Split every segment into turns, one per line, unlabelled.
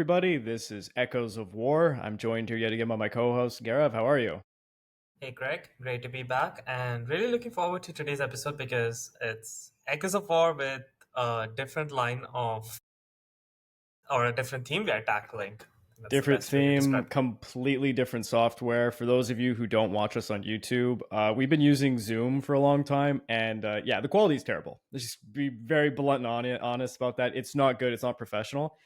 everybody. This is Echoes of War. I'm joined here yet again by my co-host, Gaurav. How are you?
Hey Greg, great to be back and really looking forward to today's episode because it's Echoes of War with a different line of or a different theme we are tackling. That's the
Different
best way to
theme,
describe it.
completely different software. For those of you who don't watch us on YouTube, we've been using Zoom for a long time, and yeah, the quality is terrible. Let's just be very blunt and honest about that. It's not good. It's not professional.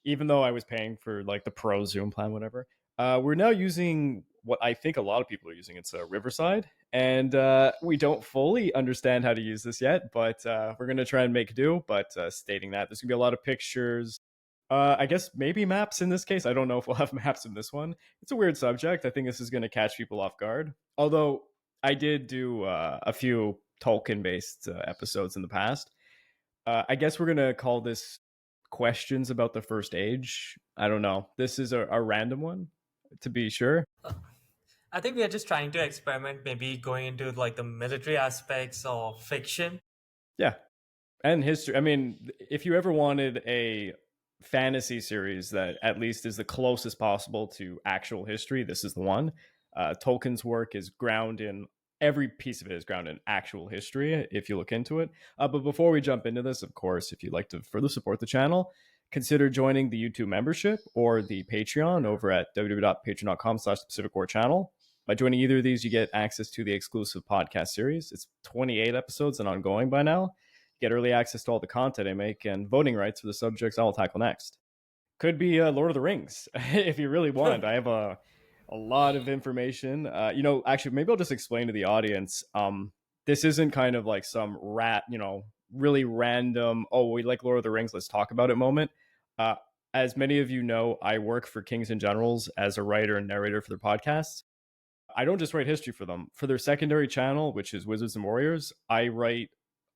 Even though I was paying for like the pro Zoom plan, whatever. We're now using what I think a lot of people are using. It's Riverside, and we don't fully understand how to use this yet, but we're gonna try and make do. But stating that, there's gonna be a lot of pictures, I guess maybe maps in this case. I don't know if we'll have maps in this one. It's a weird subject. I think this is going to catch people off guard. Although I did do a few Tolkien based episodes in the past. I guess we're going to call this questions about the First Age. I don't know. This is a random one, to be sure.
I think we are just trying to experiment, maybe going into like the military aspects of fiction.
Yeah. And history. I mean, if you ever wanted a fantasy series that at least is the closest possible to actual history, this is the one. Tolkien's work is ground in every piece of it is grounded in actual history if you look into it. But before we jump into this, of course, if you'd like to further support the channel, consider joining the YouTube membership or the Patreon over at www.patreon.com/Pacific War channel. By joining either of these, you get access to the exclusive podcast series. It's 28 episodes and ongoing by now. Get early access to all the content I make and voting rights for the subjects I will tackle next. Could be Lord of the Rings if you really want. I have a lot of information. Actually, maybe I'll just explain to the audience. This isn't kind of like some really random, oh, we like Lord of the Rings, let's talk about it moment. Uh, as many of you know, I work for Kings and Generals as a writer and narrator for their podcasts. I don't just write history for them. For their secondary channel, which is Wizards and Warriors, I write,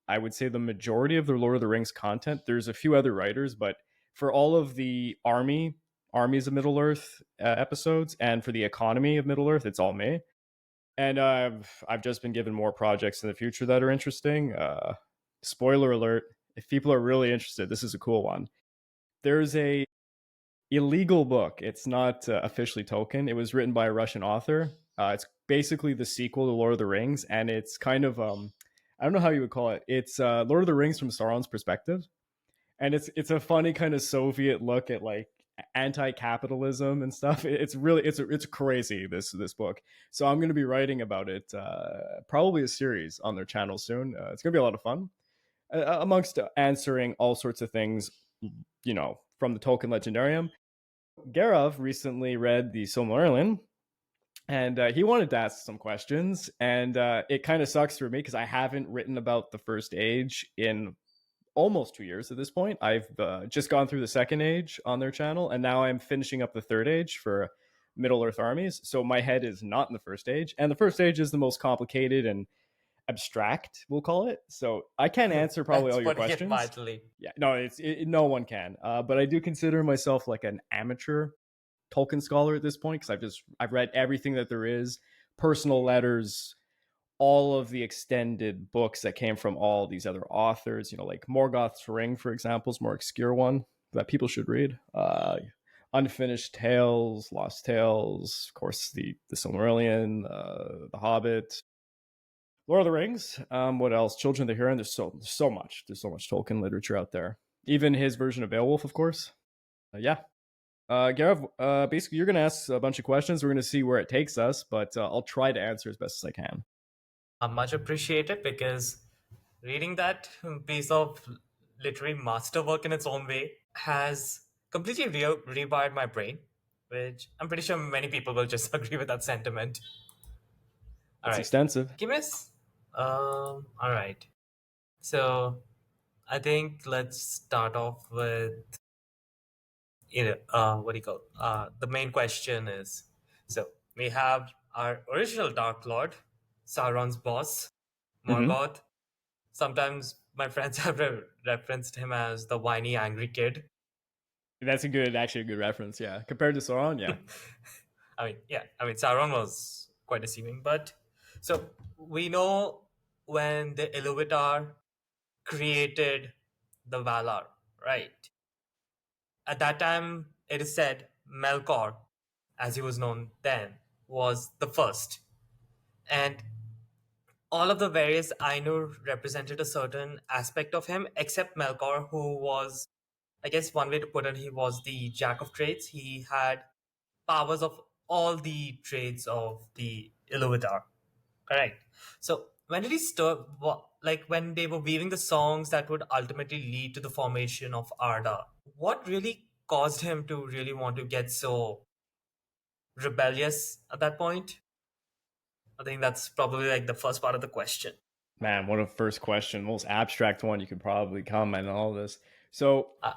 I would say, the majority of their Lord of the Rings content. There's a few other writers, but for all of the armies of Middle Earth episodes, and for the economy of Middle Earth, it's all me. And I've just been given more projects in the future that are interesting. Spoiler alert: if people are really interested, this is a cool one. There's a illegal book. It's not officially Tolkien. It was written by a Russian author. It's basically the sequel to Lord of the Rings, and it's kind of I don't know how you would call it. It's Lord of the Rings from Sauron's perspective, and it's a funny kind of Soviet look at like anti-capitalism and stuff. It's crazy, this book. So I'm going to be writing about it, probably a series on their channel soon. It's going to be a lot of fun, amongst answering all sorts of things, from the Tolkien Legendarium. Gaurav recently read the Silmarillion, and he wanted to ask some questions. And it kind of sucks for me because I haven't written about the First Age in almost 2 years at this point. I've just gone through the Second Age on their channel, and now I'm finishing up the Third Age for Middle Earth armies. So my head is not in the First Age, and the First Age is the most complicated and abstract, we'll call it. So I can't answer probably
That's
all your
putting it
questions.
mildly.
Yeah, no, no one can. But I do consider myself like an amateur Tolkien scholar at this point because I've read everything that there is, personal letters, all of the extended books that came from all these other authors. Like Morgoth's Ring, for example, is a more obscure one that people should read. Unfinished Tales, Lost Tales, of course, the Silmarillion, the Hobbit, Lord of the Rings. What else? Children of the Huron. There's so much. There's so much Tolkien literature out there. Even his version of Beowulf, of course. Yeah. Gaurav, basically, you're going to ask a bunch of questions. We're going to see where it takes us, but I'll try to answer as best as I can.
Much appreciated because reading that piece of literary masterwork in its own way has completely rewired my brain, which I'm pretty sure many people will just agree with that sentiment. All
It's
right.
extensive.
Give us. All right. So I think let's start off with what do you call the main question is, so we have our original Dark Lord, Sauron's boss,
Mm-hmm.
Morgoth. Sometimes my friends have referenced him as the whiny angry kid.
That's actually a good reference. Yeah, compared to Sauron, yeah.
I mean Sauron was quite deceiving, but so we know when the Iluvatar created the Valar, right? At that time, it is said Melkor, as he was known then, was the first. And all of the various Ainur represented a certain aspect of him, except Melkor, who was, I guess one way to put it, he was the jack of trades. He had powers of all the trades of the Iluvatar. Correct. So when did he start? Like when they were weaving the songs that would ultimately lead to the formation of Arda, what really caused him to really want to get so rebellious at that point? I think that's probably like the first part of the question.
Man, what a first question, most abstract one you could probably comment on all this. So,
Uh,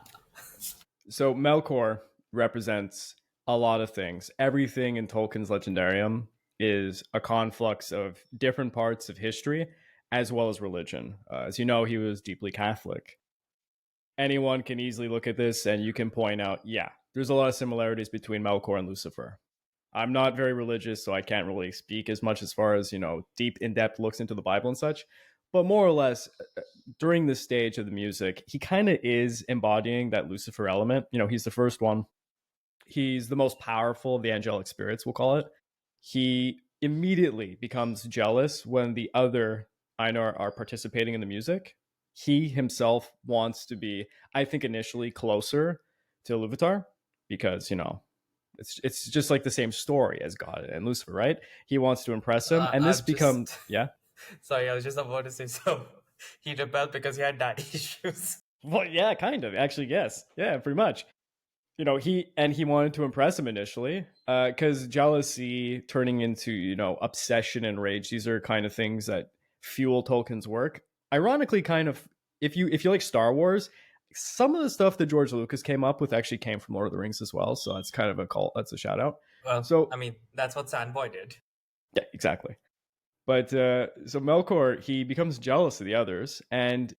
so Melkor represents a lot of things. Everything in Tolkien's Legendarium is a conflux of different parts of history as well as religion. As you know, he was deeply Catholic. Anyone can easily look at this and you can point out, yeah, there's a lot of similarities between Melkor and Lucifer. I'm not very religious, so I can't really speak as much as far as, deep, in depth looks into the Bible and such. But more or less, during this stage of the music, he kind of is embodying that Lucifer element. He's the first one. He's the most powerful of the angelic spirits, we'll call it. He immediately becomes jealous when the other Einar are participating in the music. He himself wants to be, I think, initially closer to Iluvatar because, it's just like the same story as God and Lucifer, right? He wants to impress him, and this
I'm
becomes,
just
yeah.
sorry. I was just about to say so. He rebelled because he had daddy issues.
Well, yeah, kind of. Actually, yes. Yeah, pretty much. He wanted to impress him initially, because jealousy turning into, obsession and rage. These are kind of things that fuel Tolkien's work. Ironically, kind of, if you like Star Wars, some of the stuff that George Lucas came up with actually came from Lord of the Rings as well. So that's kind of a call. That's a shout out.
Well, I
So
mean, that's what Sandboy did.
yeah, exactly. But so Melkor, he becomes jealous of the others, and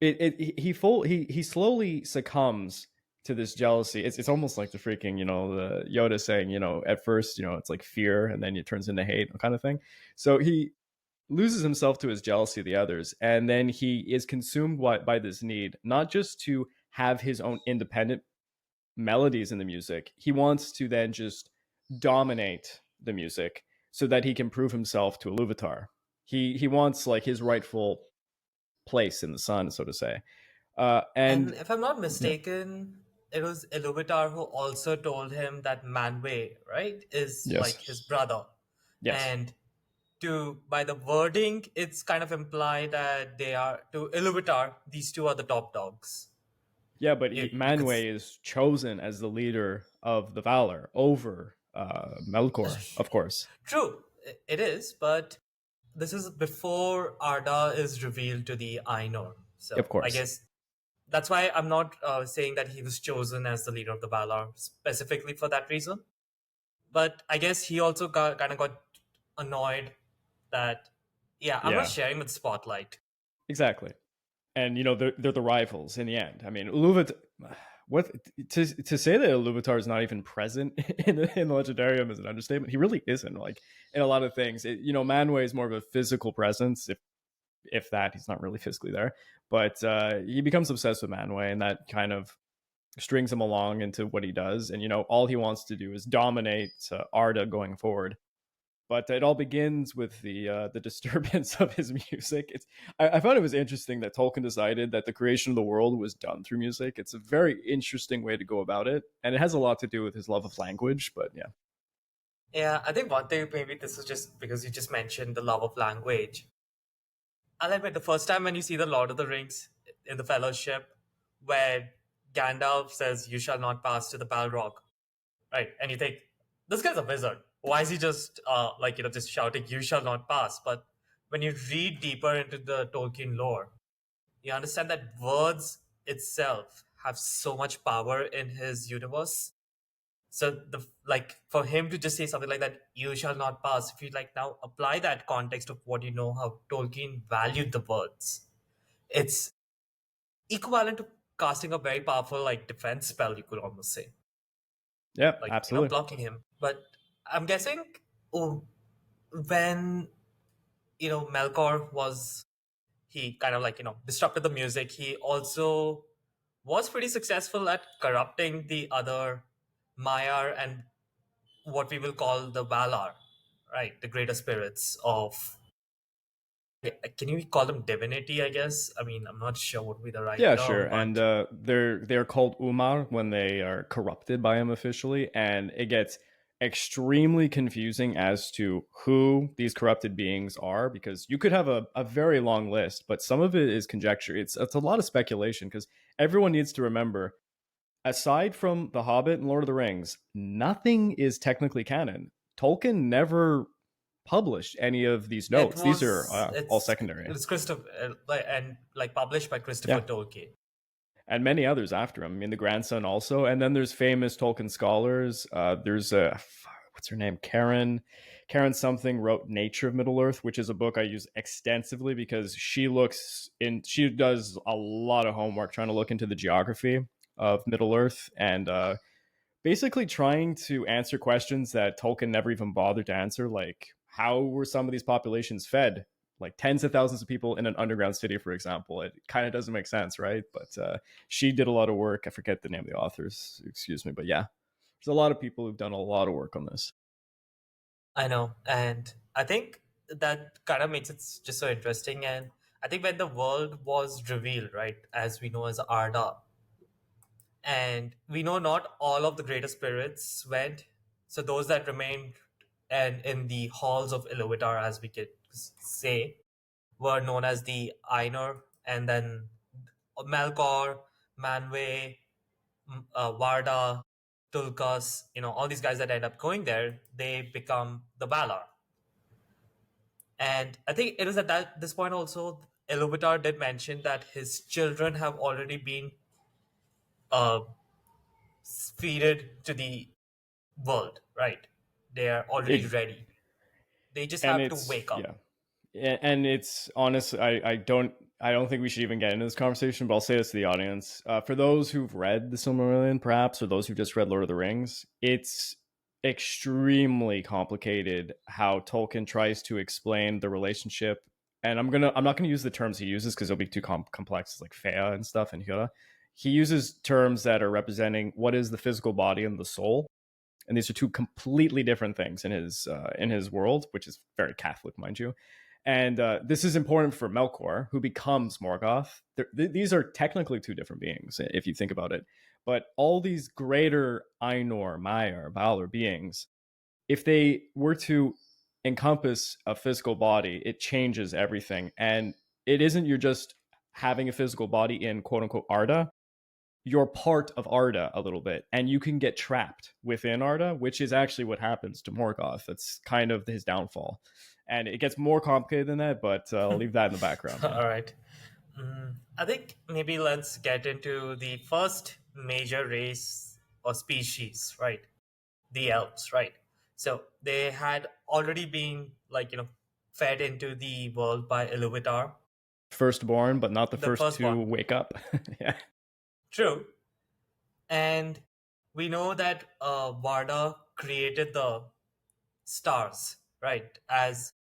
he slowly succumbs to this jealousy. It's almost like the freaking, the Yoda saying, at first, it's like fear, and then it turns into hate kind of thing. So he loses himself to his jealousy of the others, and then he is consumed by this need, not just to have his own independent melodies in the music. He wants to then just dominate the music so that he can prove himself to Iluvatar. He wants like his rightful place in the sun, so to say.
And
And
if I'm not
yeah,
mistaken, it was Iluvatar who also told him that Manwë, right, is like his
yes,
brother.
yes,
And to by the wording, it's kind of implied that they are to Iluvatar, these two are the top dogs.
yeah. But
You could
Manwë is chosen as the leader of the Valar over Melkor, of course,
true, it is, but this is before Arda is revealed to the Ainur.
of
So I
course.
guess that's why I'm not saying that he was chosen as the leader of the Valar specifically for that reason. But I guess he also kind of got annoyed that, yeah, I'm not
Yeah,
sharing with Spotlight.
exactly. And they're the rivals in the end. I mean, Iluvatar. What to say that Iluvatar is not even present in the Legendarium is an understatement. He really isn't. Like in a lot of things, Manwë is more of a physical presence. If that, he's not really physically there, but he becomes obsessed with Manwë, and that kind of strings him along into what he does. And all he wants to do is dominate Arda going forward. But it all begins with the disturbance of his music. I found it was interesting that Tolkien decided that the creation of the world was done through music. It's a very interesting way to go about it, and it has a lot to do with his love of language. But yeah,
Yeah, I think one thing, maybe this is just because you just mentioned the love of language. I'll admit, the first time when you see the Lord of the Rings in the Fellowship, where Gandalf says, "You shall not pass to the Balrog," right? And you think, this guy's a wizard. Why is he just just shouting, "You shall not pass"? But when you read deeper into the Tolkien lore, you understand that words itself have so much power in his universe. So the like for him to just say something like that, "You shall not pass," if you like now apply that context of what you know how Tolkien valued the words, it's equivalent to casting a very powerful like defense spell, you could almost say,
yeah,
like
absolutely.
blocking him. But I'm guessing, oh, when Melkor was, he kind of disrupted the music, he also was pretty successful at corrupting the other Maiar and what we will call the Valar, right? The greater spirits of. Can you call them divinity? I guess. I mean, I'm not sure what would be the right
Yeah, sure.
term,
And
but
they're called Umar when they are corrupted by him officially, and it gets extremely confusing as to who these corrupted beings are, because you could have a very long list, but some of it is conjecture. It's a lot of speculation, because everyone needs to remember, aside from The Hobbit and Lord of the Rings, nothing is technically canon. Tolkien never published any of these
it
notes. These are
was
all secondary.
it's Christopher and like published by Christopher
Yeah,
Tolkien.
and many others after him. I mean, the grandson also, and then there's famous Tolkien scholars. There's a what's her name, Karen something wrote Nature of Middle Earth, which is a book I use extensively because she does a lot of homework trying to look into the geography of Middle Earth, and basically trying to answer questions that Tolkien never even bothered to answer, like how were some of these populations fed? Like tens of thousands of people in an underground city, for example. It kind of doesn't make sense, right? But she did a lot of work. I forget the name of the authors, excuse me. But yeah, there's a lot of people who've done a lot of work on this.
I know, and I think that kind of makes it just so interesting. And I think when the world was revealed, right, as we know as Arda, and we know not all of the greater spirits went, so those that remained and in the halls of Iluvatar, as we could say, were known as the Ainur, and then Melkor, Manwë, Varda, Tulkas, all these guys that end up going there, they become the Valar. And I think it was at this point also, Iluvatar did mention that his children have already been uh, feeded to the world, right? They are already
It,
ready. They just
and
have to
it's
wake up.
yeah, and it's honestly, I don't think we should even get into this conversation, but I'll say this to the audience. For those who've read the Silmarillion, perhaps, or those who just read Lord of the Rings, it's extremely complicated how Tolkien tries to explain the relationship. And I'm not gonna use the terms he uses because it'll be too complex, like Fëa and stuff and Hura. He uses terms that are representing what is the physical body and the soul, and these are two completely different things in his world, which is very Catholic, mind you. And this is important for Melkor, who becomes Morgoth. These are technically two different beings, if you think about it. But all these greater Ainur, Maiar, Valar beings, if they were to encompass a physical body, it changes everything. And it isn't you're just having a physical body in quote unquote Arda, you're part of Arda a little bit, and you can get trapped within Arda, which is actually what happens to Morgoth. That's kind of his downfall, and it gets more complicated than that. But I'll leave that in the background. Yeah,
All right. I think maybe let's get into the first major race or species, right? The elves, right? So they had already been fed into the world by Iluvatar,
firstborn, but not the
the
first
first
to
one.
wake up. Yeah,
True. And we know that Varda created the stars, right? As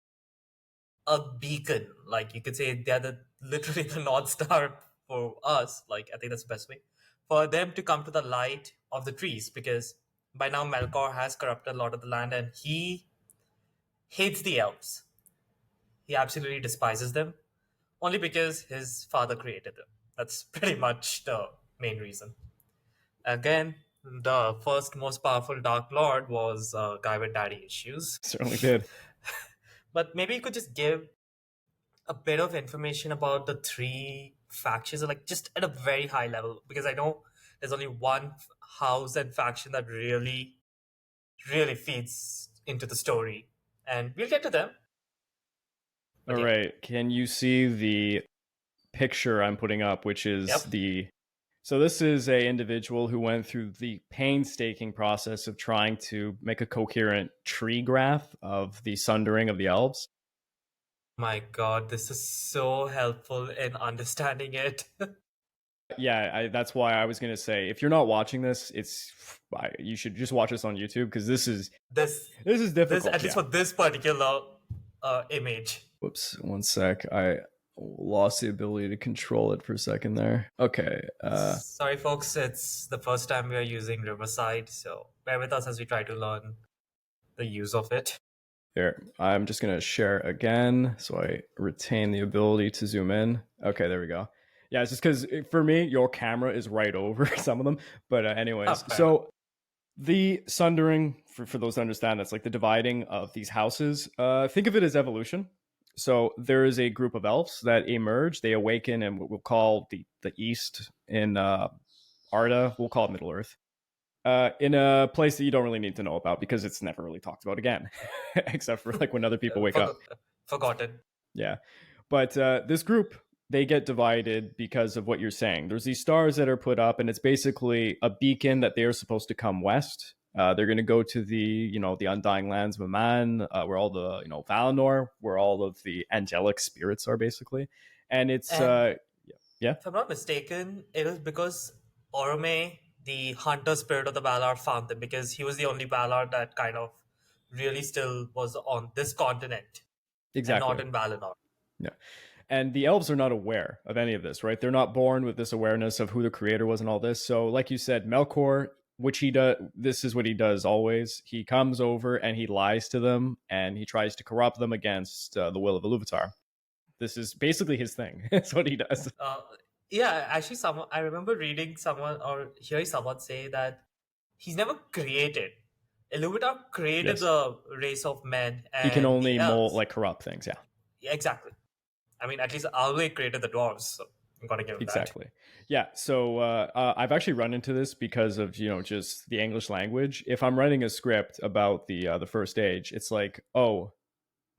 a beacon. Like you could say they're literally the North Star for us. Like I think that's the best way. For them to come to the light of the trees, because by now Melkor has corrupted a lot of the land and he hates the elves. He absolutely despises them, only because his father created them. That's pretty much the main reason. Again, the first most powerful Dark Lord was a guy with daddy issues.
certainly did.
But maybe you could just give a bit of information about the three factions, like just at a very high level, because I know there's only one house and faction that really, really feeds into the story, and we'll get to them.
All
But yeah,
right, can you see the picture I'm putting up, which is
yep.
the so this is a individual who went through the painstaking process of trying to make a coherent tree graph of the sundering of the elves.
My God, this is so helpful in understanding it.
Yeah, that's why I was gonna say, if you're not watching this, you should just watch this on YouTube, because
this,
this is
this
difficult.
at least
Yeah.
for this particular image.
Whoops, one sec. I Lost the ability to control it for a second there. Okay.
Sorry, folks, it's the first time we are using Riverside, so bear with us as we try to learn the use of it.
Here, I'm just going to share again so I retain the ability to zoom in. Okay, there we go. Yeah, it's just because for me, your camera is right over some of them. But anyways,
Fair enough.
so the sundering, for those that understand, that's like the dividing of these houses. Think of it as evolution. So there is a group of elves that emerge. They awaken in what we'll call the East in Arda. We'll call it Middle Earth. In a place that you don't really need to know about because it's never really talked about again, except for like when other people wake up.
Forgotten.
Yeah. But this group, they get divided because of what you're saying. There's these stars that are put up, and it's basically a beacon that they are supposed to come west. They're going to go to the undying lands of Man, where all the Valinor, where all of the angelic spirits are basically, and it's
And
yeah,
if I'm not mistaken, it was because Orome, the hunter spirit of the Valar, found them because he was the only Valar that kind of really still was on this continent and not
exactly.
in Valinor.
Yeah. And the elves are not aware of any of this, right? They're not born with this awareness of who the creator was and all this. So, like you said, Melkor, which he does, this is what he does always. He comes over and he lies to them and he tries to corrupt them against the will of Iluvatar. This is basically his thing. That's what he does.
Yeah, actually, someone I remember reading someone or hearing someone say that he's never created. Ilúvatar created
Yes.
the race of men
He can
and the
only mold,
elves.
like corrupt things. Yeah.
Yeah, exactly. I mean, at least Alway created the dwarves, so I'm gonna give him that.
Exactly. Yeah. So I've actually run into this because of just the English language. If I'm writing a script about the First Age, it's like, oh,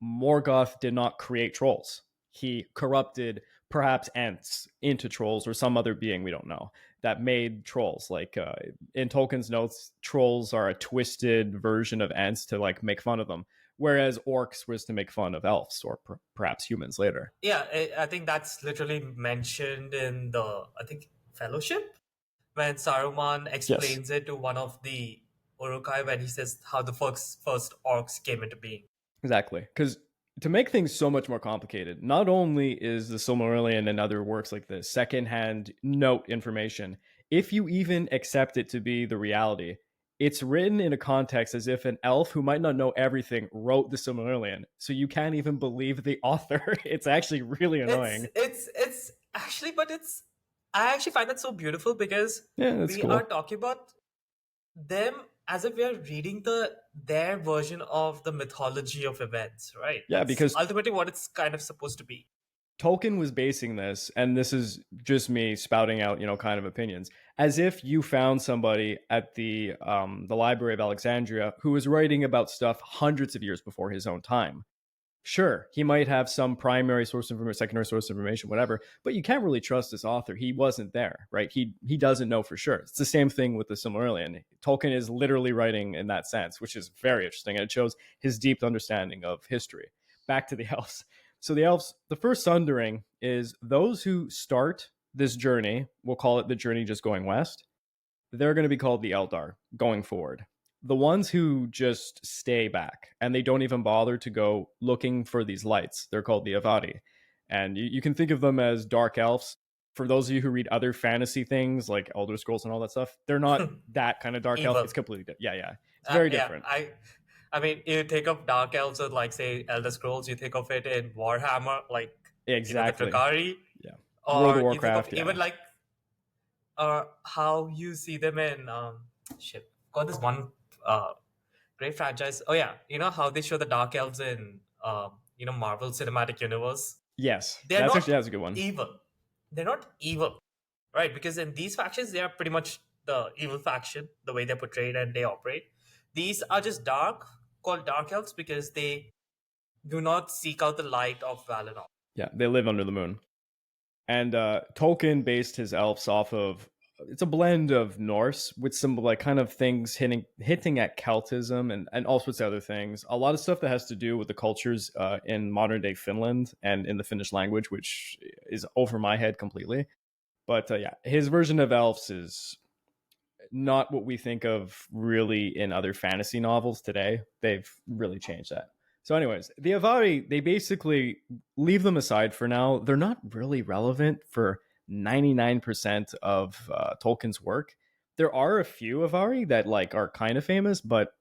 Morgoth did not create trolls. He corrupted perhaps Ents into trolls or some other being we don't know that made trolls. Like in Tolkien's notes, trolls are a twisted version of Ents to like make fun of them, whereas orcs was to make fun of elves or perhaps humans later.
Yeah, I think that's literally mentioned in the I think Fellowship when Saruman
Yes.
explains it to one of the Urukai when he says how the first orcs came into being.
Exactly. Because to make things so much more complicated, not only is the Silmarillion and other works like this secondhand note information, if you even accept it to be the reality, it's written in a context as if an elf who might not know everything wrote the Silmarillion. So you can't even believe the author. It's actually really annoying.
It's actually, but it's I actually find that so beautiful because
Yeah, that's
we are
cool.
talking about them as if we are reading their version of the mythology of events, right?
Yeah,
That's
because
ultimately what it's kind of supposed to be.
Tolkien was basing this, and this is just me spouting out, kind of opinions, as if you found somebody at the Library of Alexandria who was writing about stuff hundreds of years before his own time. Sure, he might have some primary source of information, secondary source of information, whatever, but you can't really trust this author. He wasn't there, right? He doesn't know for sure. It's the same thing with the Silmarillion. Tolkien is literally writing in that sense, which is very interesting, and it shows his deep understanding of history. Back to the elves. So the elves, the first sundering is those who start this journey. We'll call it the journey just going west. They're going to be called the Eldar going forward. The ones who just stay back and they don't even bother to go looking for these lights, they're called the Avadi. And you can think of them as dark elves. For those of you who read other fantasy things like Elder Scrolls and all that stuff, they're not that kind of dark elf.
Evil.
It's completely different. Yeah, yeah. It's very
Yeah,
different.
I mean, you think of Dark Elves with like say Elder Scrolls, you think of it in Warhammer, like the
Exactly.
Drakari,
Yeah. World of
or you think of
Warcraft. Yeah.
even like how you see them in shit. Got this one uh great franchise. Oh yeah, you know how they show the Dark Elves in Marvel Cinematic Universe.
Yes.
They're not
That's a good one.
evil. They're not evil, right? Because in these factions, they are pretty much the evil faction, the way they're portrayed and they operate. These are just dark, called Dark Elves because they do not seek out the light of Valinor.
Yeah. They live under the moon. And Tolkien based his elves off of it's a blend of Norse with some like kind of things hitting at Celtism and all sorts of other things. A lot of stuff that has to do with the cultures in modern day Finland and in the Finnish language, which is over my head completely. But yeah, his version of elves is not what we think of really in other fantasy novels today. They've really changed that. So, anyways, the Avari, they basically leave them aside for now. They're not really relevant for 99% of Tolkien's work. There are a few Avari that like are kind of famous, but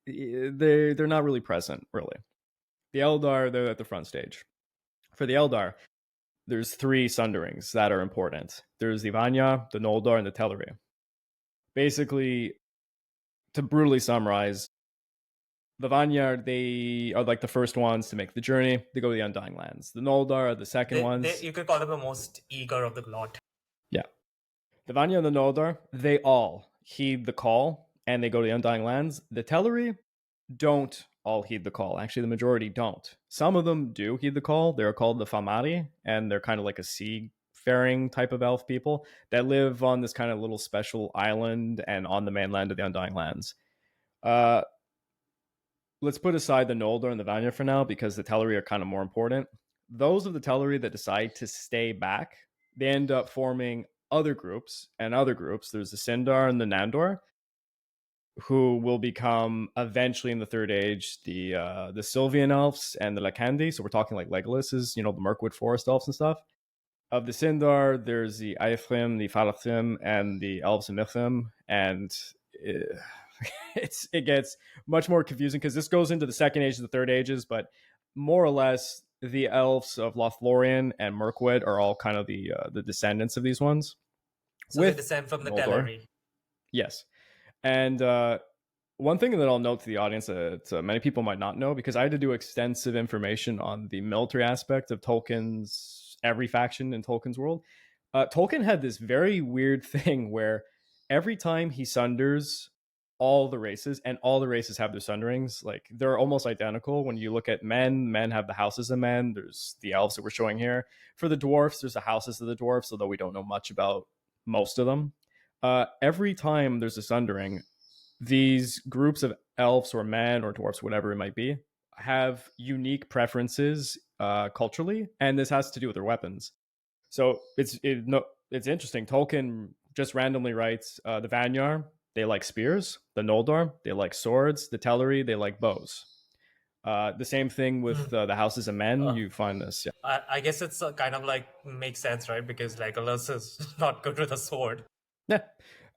they're not really present, really. The Eldar, they're at the front stage. For the Eldar, there's three sunderings that are important. There's the Vanya, the Noldor, and the Teleri. Basically, to brutally summarize, the Vanyar, they are like the first ones to make the journey. They go to the Undying Lands. The Noldor are the second ones.
You could call them the most eager of the lot.
Yeah. The Vanya and the Noldor, they all heed the call and they go to the Undying Lands. The Teleri don't all heed the call. Actually, the majority don't. Some of them do heed the call. They're called the Famari, and they're kind of like a seafaring type of elf people that live on this kind of little special island and on the mainland of the Undying Lands. Let's put aside the Noldor and the Vanya for now because the Teleri are kind of more important. Those of the Teleri that decide to stay back, they end up forming other groups and other groups. There's the Sindar and the Nandor, who will become eventually in the Third Age the Sylvian elves and the Lacandi. So we're talking like Legolas's, the Mirkwood Forest elves and stuff. Of the Sindar, there's the Aethrim, the Falachrim, and the Elves and Men, and it gets much more confusing because this goes into the Second Age and the Third Ages, but more or less the elves of Lothlorien and Mirkwood are all kind of the descendants of these ones.
So they descend from the Teleri.
Yes. And one thing that I'll note to the audience that many people might not know, because I had to do extensive information on the military aspect of Tolkien's every faction in Tolkien's world. Tolkien had this very weird thing where every time he sunders all the races, and all the races have their sunderings, like they're almost identical. When you look at men have the houses of men. There's the elves that we're showing here. For the dwarfs, there's the houses of the dwarfs, although we don't know much about most of them. Every time there's a sundering, these groups of elves or men or dwarfs, whatever it might be, have unique preferences culturally, and this has to do with their weapons. So it's interesting. Tolkien just randomly writes the Vanyar, they like spears. The Noldor, they like swords. The Teleri, they like bows. The same thing with the houses of men. You find this.
Yeah. I guess it's kind of like makes sense, right? Because Legolas is not good with a sword.
Yeah.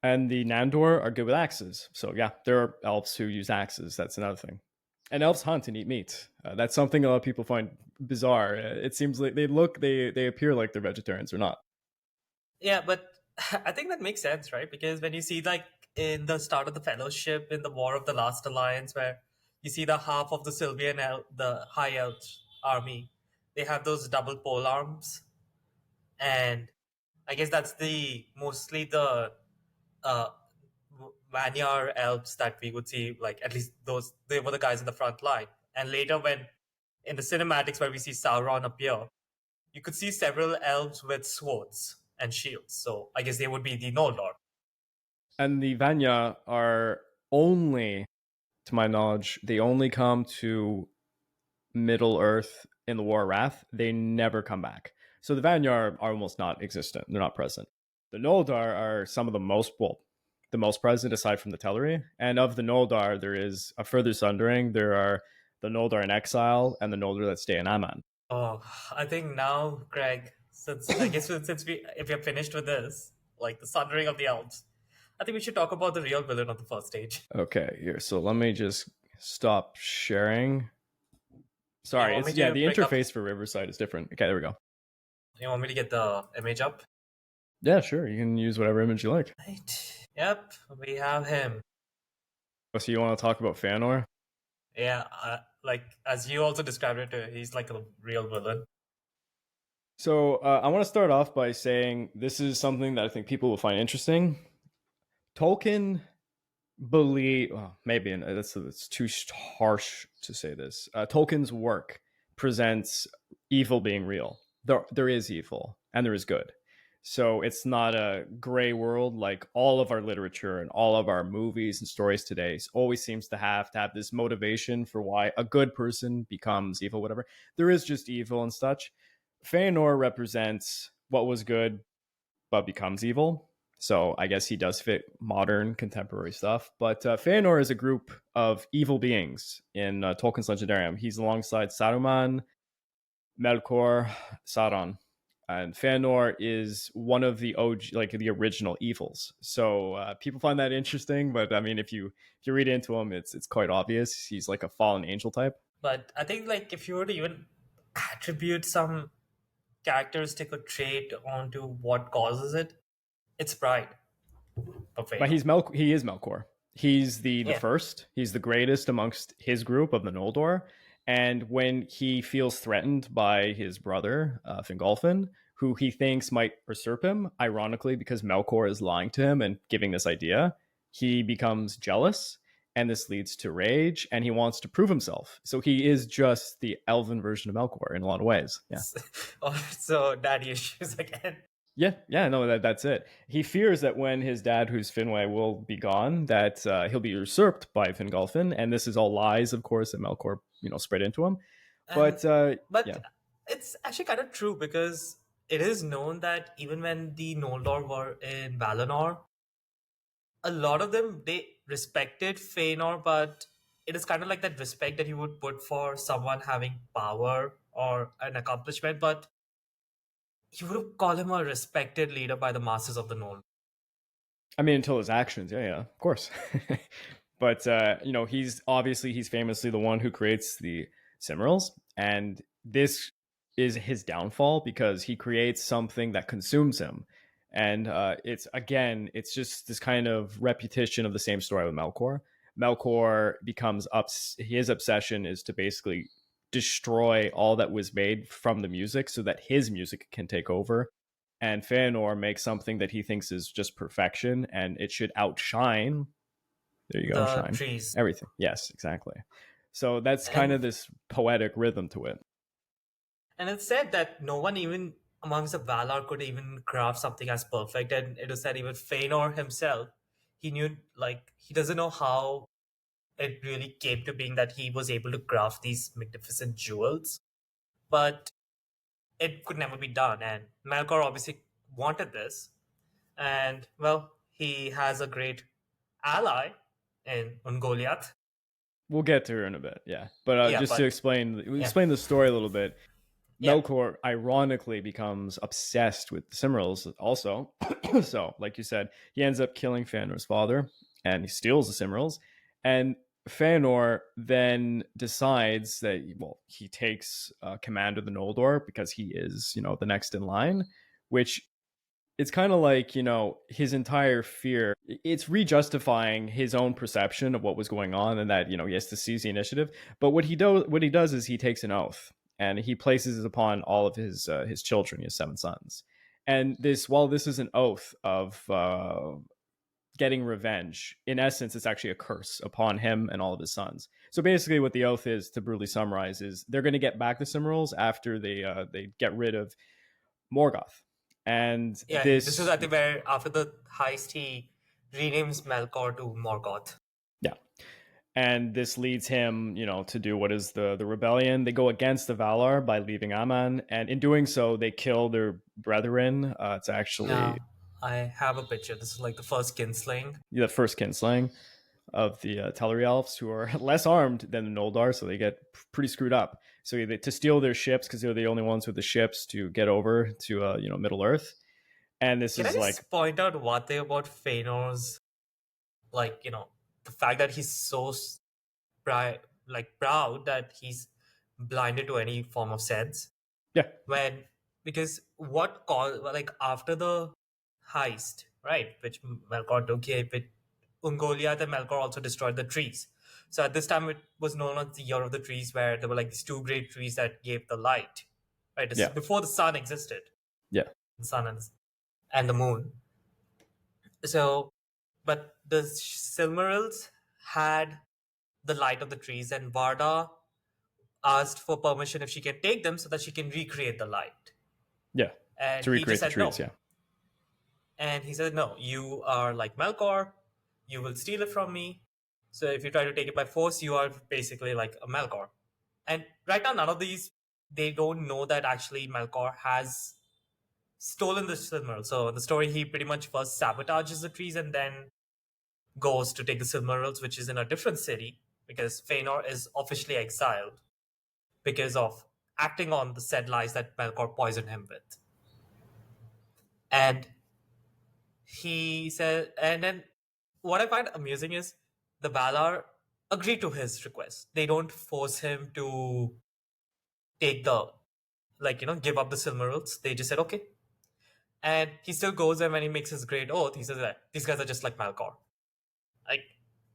And the Nandor are good with axes. So yeah, there are elves who use axes. That's another thing. And elves hunt and eat meat. That's something a lot of people find bizarre. It seems like they appear like they're vegetarians or not.
Yeah, but I think that makes sense, right? Because when you see like in the start of the Fellowship, in the War of the Last Alliance, where you see the half of the the High Elf army, they have those double pole arms, and I guess that's mostly the uh, Vanyar elves that we would see. Like at least they were the guys in the front line. And later, when in the cinematics where we see Sauron appear, you could see several elves with swords and shields. So I guess they would be the Noldor.
And the Vanya are only, to my knowledge, they only come to Middle Earth in the War of Wrath. They never come back. So the Vanya are almost not existent. They're not present. The Noldor are some of the most present aside from the Teleri. And of the Noldor, there is a further sundering. There are the Noldor in exile and the Noldor that stay in Amman.
Oh, I think now, Greg, since if you're finished with this, like the sundering of the elves, I think we should talk about the real villain of the First Age.
Okay, here. So let me just stop sharing. Sorry, the interface for Riverside is different. Okay, there we go.
You want me to get the image up?
Yeah, sure. You can use whatever image you like.
Right. Yep, we have him.
So you want to talk about Fëanor?
Yeah, like as you also described it, he's like a real villain.
So I want to start off by saying this is something that I think people will find interesting. Tolkien maybe it's too harsh to say this. Tolkien's work presents evil being real. There is evil and there is good. So it's not a gray world like all of our literature and all of our movies and stories today always seems to have this motivation for why a good person becomes evil, whatever. There is just evil and such. Fëanor represents what was good but becomes evil. So I guess he does fit modern contemporary stuff. But Fëanor is a group of evil beings in Tolkien's Legendarium. He's alongside Saruman, Melkor, Sauron. And Fëanor is one of the OG, like the original evils. So people find that interesting, but I mean, if you read into him, it's quite obvious. He's like a fallen angel type.
But I think like if you were to even attribute some characteristic or trait onto what causes it, it's pride for
But
Fëanor.
He is Melkor. He's the
Yeah.
first. He's the greatest amongst his group of the Noldor. And when he feels threatened by his brother Fingolfin, who he thinks might usurp him, ironically because Melkor is lying to him and giving this idea, he becomes jealous, and this leads to rage, and he wants to prove himself. So he is just the elven version of Melkor in a lot of ways. Yeah.
So daddy issues again.
Yeah, no, that's it. He fears that when his dad, who's Finwë, will be gone, that he'll be usurped by Fingolfin, and this is all lies, of course, that Melkor, spread into him.
And
But
but
yeah,
it's actually kind of true because it is known that even when the Noldor were in Valinor, a lot of them they respected Fëanor, but it is kind of like that respect that you would put for someone having power or an accomplishment, but you would call him a respected leader by the masses of the Noldor.
I mean, until his actions, yeah, of course. But he's famously the one who creates the Silmarils, and this is his downfall because he creates something that consumes him. And it's just this kind of repetition of the same story with Melkor. Melkor his obsession is to basically destroy all that was made from the music so that his music can take over, and Fëanor makes something that he thinks is just perfection, and it should outshine. There you go,
The
shine
trees.
everything. Yes, exactly. So that's kind
And
of this poetic rhythm to it.
and it's said that no one even amongst the Valar could even craft something as perfect. And it was said even Fëanor himself, he knew like he doesn't know how it really came to being that he was able to craft these magnificent jewels, but it could never be done. And Melkor obviously wanted this, and well, he has a great ally in Ungoliath.
We'll get to her in a bit, yeah. But
Yeah,
just to
but yeah,
explain the story a little bit,
yeah,
Melkor ironically becomes obsessed with the Silmarils also. So, like you said, he ends up killing Fëanor's father, and he steals the Silmarils. And Fëanor then decides that he takes command of the Noldor because he is the next in line, which it's kind of like his entire fear, it's re-justifying his own perception of what was going on, and that he has to seize the initiative. But what he does is he takes an oath, and he places it upon all of his children, his 7 sons. And while this is an oath of getting revenge, in essence it's actually a curse upon him and all of his sons. So basically what the oath is, to brutally summarize, is they're going to get back the Silmarils after they get rid of Morgoth. And
yeah. This is I think where after the heist he renames Melkor to Morgoth.
yeah, and this leads him, to do what is the rebellion. They go against the Valar by leaving Amman, and in doing so, they kill their brethren. It's actually
Now I have a picture. This is like the first kinslaying.
the first kinslaying of the Teleri elves, who are less armed than the Noldor, so they get pretty screwed up. So to steal their ships, because they're the only ones with the ships to get over to Middle Earth. And this
Can I
is like,
just point out one thing about Fëanor's, like, the fact that he's so proud that he's blinded to any form of sense?
yeah,
When, because what call, like, after the heist, right, which Melkor took here with Ungoliath, and Melkor also destroyed the trees. So at this time, it was known as the Year of the Trees, where there were like these two great trees that gave the light. Right, this is
yeah,
before the sun existed,
yeah,
the sun and the moon. So, but the Silmarils had the light of the trees, and Varda asked for permission if she can take them so that she can recreate the light.
yeah,
And
to
he just
recreate the
said
trees.
no.
Yeah,
And he said, no, you are like Melkor, you will steal it from me. So if you try to take it by force, you are basically like a Melkor. And right now, none of these, they don't know that actually Melkor has stolen the Silmarils. So in the story, he pretty much first sabotages the trees and then goes to take the Silmarils, which is in a different city because Fëanor is officially exiled because of acting on the said lies that Melkor poisoned him with. And he said, and then what I find amusing is the Valar agree to his request. They don't force him to take the, like, give up the Silmarils. They just said, okay. And he still goes, and when he makes his great oath, he says that these guys are just like Melkor. Like,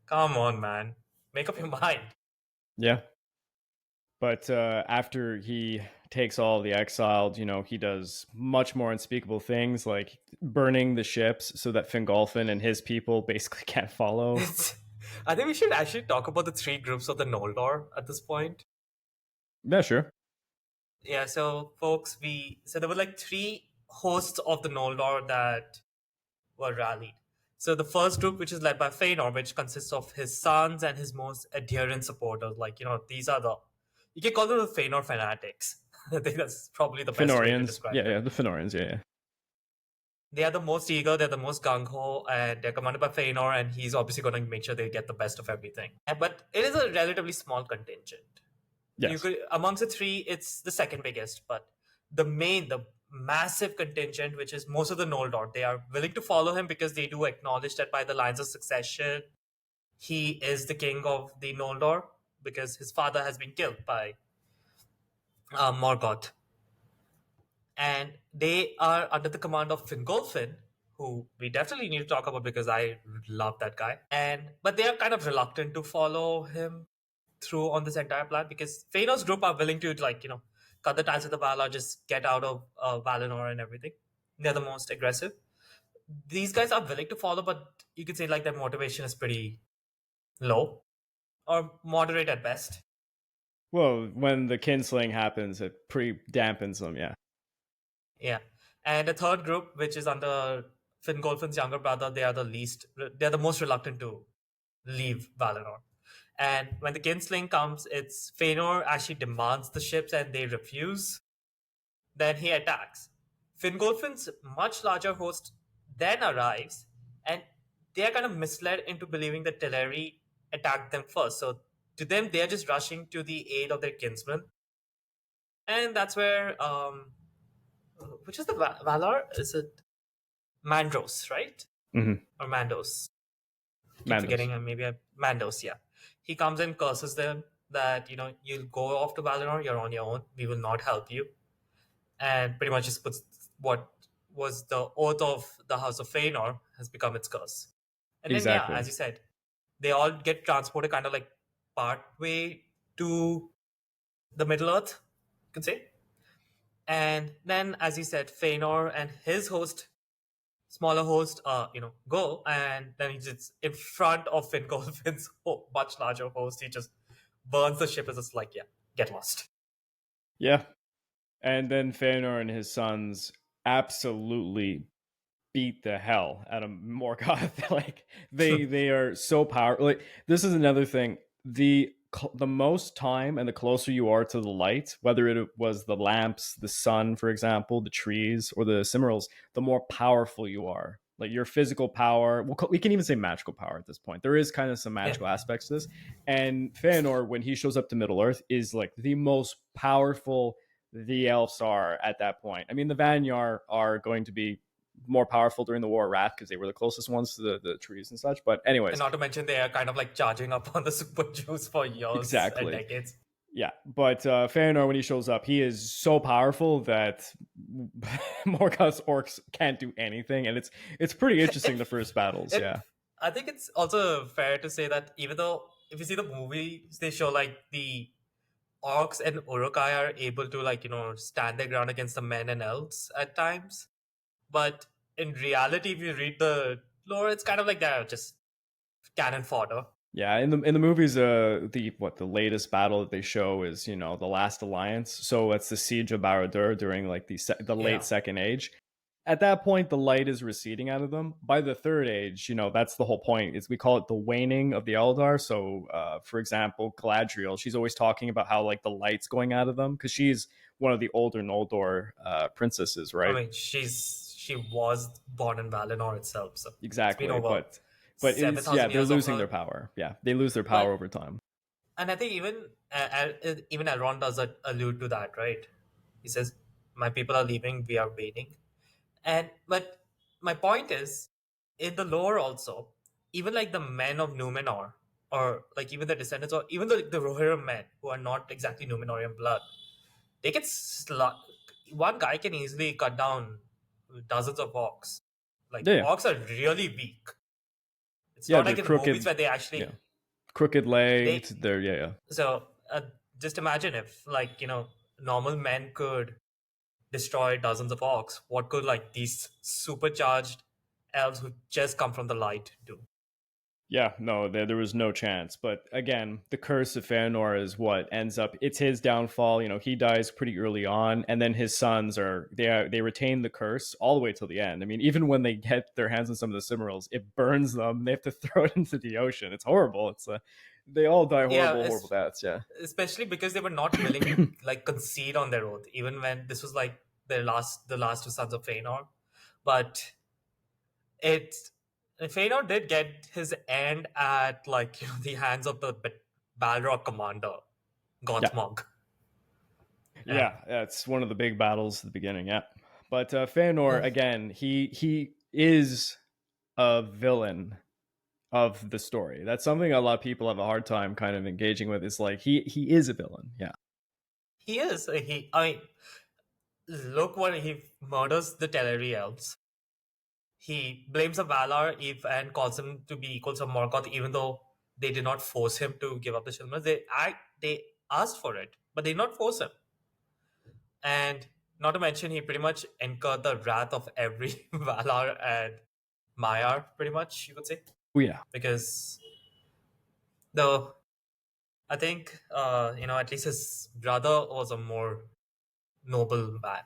come on, man. Make up your mind.
Yeah. But after he takes all the exiled, he does much more unspeakable things, like burning the ships so that Fingolfin and his people basically can't follow.
I think we should actually talk about the three groups of the Noldor at this point.
Yeah, sure.
Yeah, so folks, so there were like three hosts of the Noldor that were rallied. So the first group, which is led by Fëanor, which consists of his sons and his most adherent supporters, like these are you can call them the Fëanor fanatics. I think that's probably the best way to
Fëanorians.
describe
Yeah,
them.
the Fëanorians, yeah.
They are the most eager, they're the most gung ho, and they're commanded by Fëanor, and he's obviously going to make sure they get the best of everything. But it is a relatively small contingent.
Yes.
Amongst the three, it's the second biggest, but the massive contingent, which is most of the Noldor, they are willing to follow him because they do acknowledge that by the lines of succession, he is the king of the Noldor because his father has been killed by Morgoth. And they are under the command of Fingolfin, who we definitely need to talk about because I love that guy. But they are kind of reluctant to follow him through on this entire plan because Fëanor's group are willing to cut the ties with the Valar, just get out of Valinor and everything. They're the most aggressive. These guys are willing to follow, but you could say like their motivation is pretty low or moderate at best.
Well, when the kinslaying happens, it pretty dampens them, yeah.
Yeah. And the third group, which is under Fingolfin's younger brother, they're the most reluctant to leave Valinor. And when the kinslaying comes, it's Fëanor actually demands the ships and they refuse. Then he attacks. Fingolfin's much larger host then arrives, and they are kind of misled into believing that Teleri attacked them first. So to them, they are just rushing to the aid of their kinsmen. And that's where, which is the Valar? Is it Mandros, right?
Mm-hmm.
Or Mandos? Keep
Mandos.
forgetting, maybe Mandos, yeah. He comes and curses them that, you'll go off to Valinor, you're on your own, we will not help you. And pretty much just puts what was the oath of the House of Fëanor has become its curse. And then,
Exactly.
yeah, as you said, they all get transported kind of like part way to the Middle Earth, you could say. And then, as you said, Fëanor and his host, smaller host, go, and then he just in front of Fingolfin's much larger host, he just burns the ship as it's like, yeah, get lost.
Yeah. And then Fëanor and his sons absolutely beat the hell out of Morgoth. Like they are so powerful. Like this is another thing. The most time and the closer you are to the light, whether it was the lamps, the sun, for example, the trees, or the Silmarils, the more powerful you are. Like your physical power, we can even say magical power at this point. There is kind of some magical aspects to this. And Fëanor, when he shows up to Middle Earth, is like the most powerful the elves are at that point. I mean, the Vanyar are going to be more powerful during the War of Wrath because they were the closest ones to the trees and such. But anyways,
and not to mention they are kind of like charging up on the super juice for years and decades.
Yeah, but Fëanor, when he shows up, he is so powerful that Morgoth's orcs can't do anything, and it's pretty interesting. The first battles, yeah.
I think it's also fair to say that even though if you see the movies, they show like the orcs and Uruk-hai are able to stand their ground against the men and elves at times, but in reality, if you read the lore, it's kind of like they're just cannon fodder.
Yeah, in the movies, the latest battle that they show is the Last Alliance. So it's the siege of Barad-dûr during like the late Second Age, at that point the light is receding out of them. By the third age, that's the whole point, is we call it the waning of the Eldar. So for example, Galadriel, she's always talking about how like the light's going out of them because she's one of the older Noldor princesses,
I
right?
mean, she was born in Valinor itself, so it's been
Exactly,
over
but
seven
it's, yeah,
thousand
they're
years of
losing
her.
their power. Yeah, they lose their power
But
over time.
and I think even Elrond does allude to that, right? He says, "My people are leaving. We are waiting." And but my point is, in the lore also, even like the men of Numenor, or like even the descendants, or even the Rohirrim men who are not exactly Numenorian blood, they get one guy can easily cut down dozens of orcs. Like
Yeah, yeah,
orcs are really weak. It's
yeah.
not
They're
like in the movies
crooked.
where they
Yeah,
actually
crooked legged.
they.
They're, yeah, yeah.
So just imagine if like normal men could destroy dozens of orcs. What could like these supercharged elves who just come from the light do?
Yeah, no, there was no chance. But again, the curse of Fëanor is what ends up. It's his downfall. He dies pretty early on, and then his sons they retain the curse all the way till the end. I mean, even when they get their hands on some of the Silmarils, it burns them. They have to throw it into the ocean. It's horrible. They all die
Yeah,
horrible, horrible deaths. Yeah,
especially because they were not willing to like concede on their oath, even when this was like the last two sons of Fëanor. But it Fëanor did get his end at like the hands of the Balrog commander
yeah,
Gothmog. And
yeah. That's one of the big battles at the beginning. Yeah, but Fëanor
mm,
again, he is a villain of the story. That's something a lot of people have a hard time kind of engaging with. Is like he is a villain. Yeah.
he is he I mean, look what he murders the Teleri elves. He blames the Valar if and calls him to be equals of Morgoth, even though they did not force him to give up the Silmarils. They asked for it, but they did not force him. And not to mention, he pretty much incurred the wrath of every Valar and Maiar, pretty much you could say,
Oh yeah.
because the I think at least his brother was a more noble man.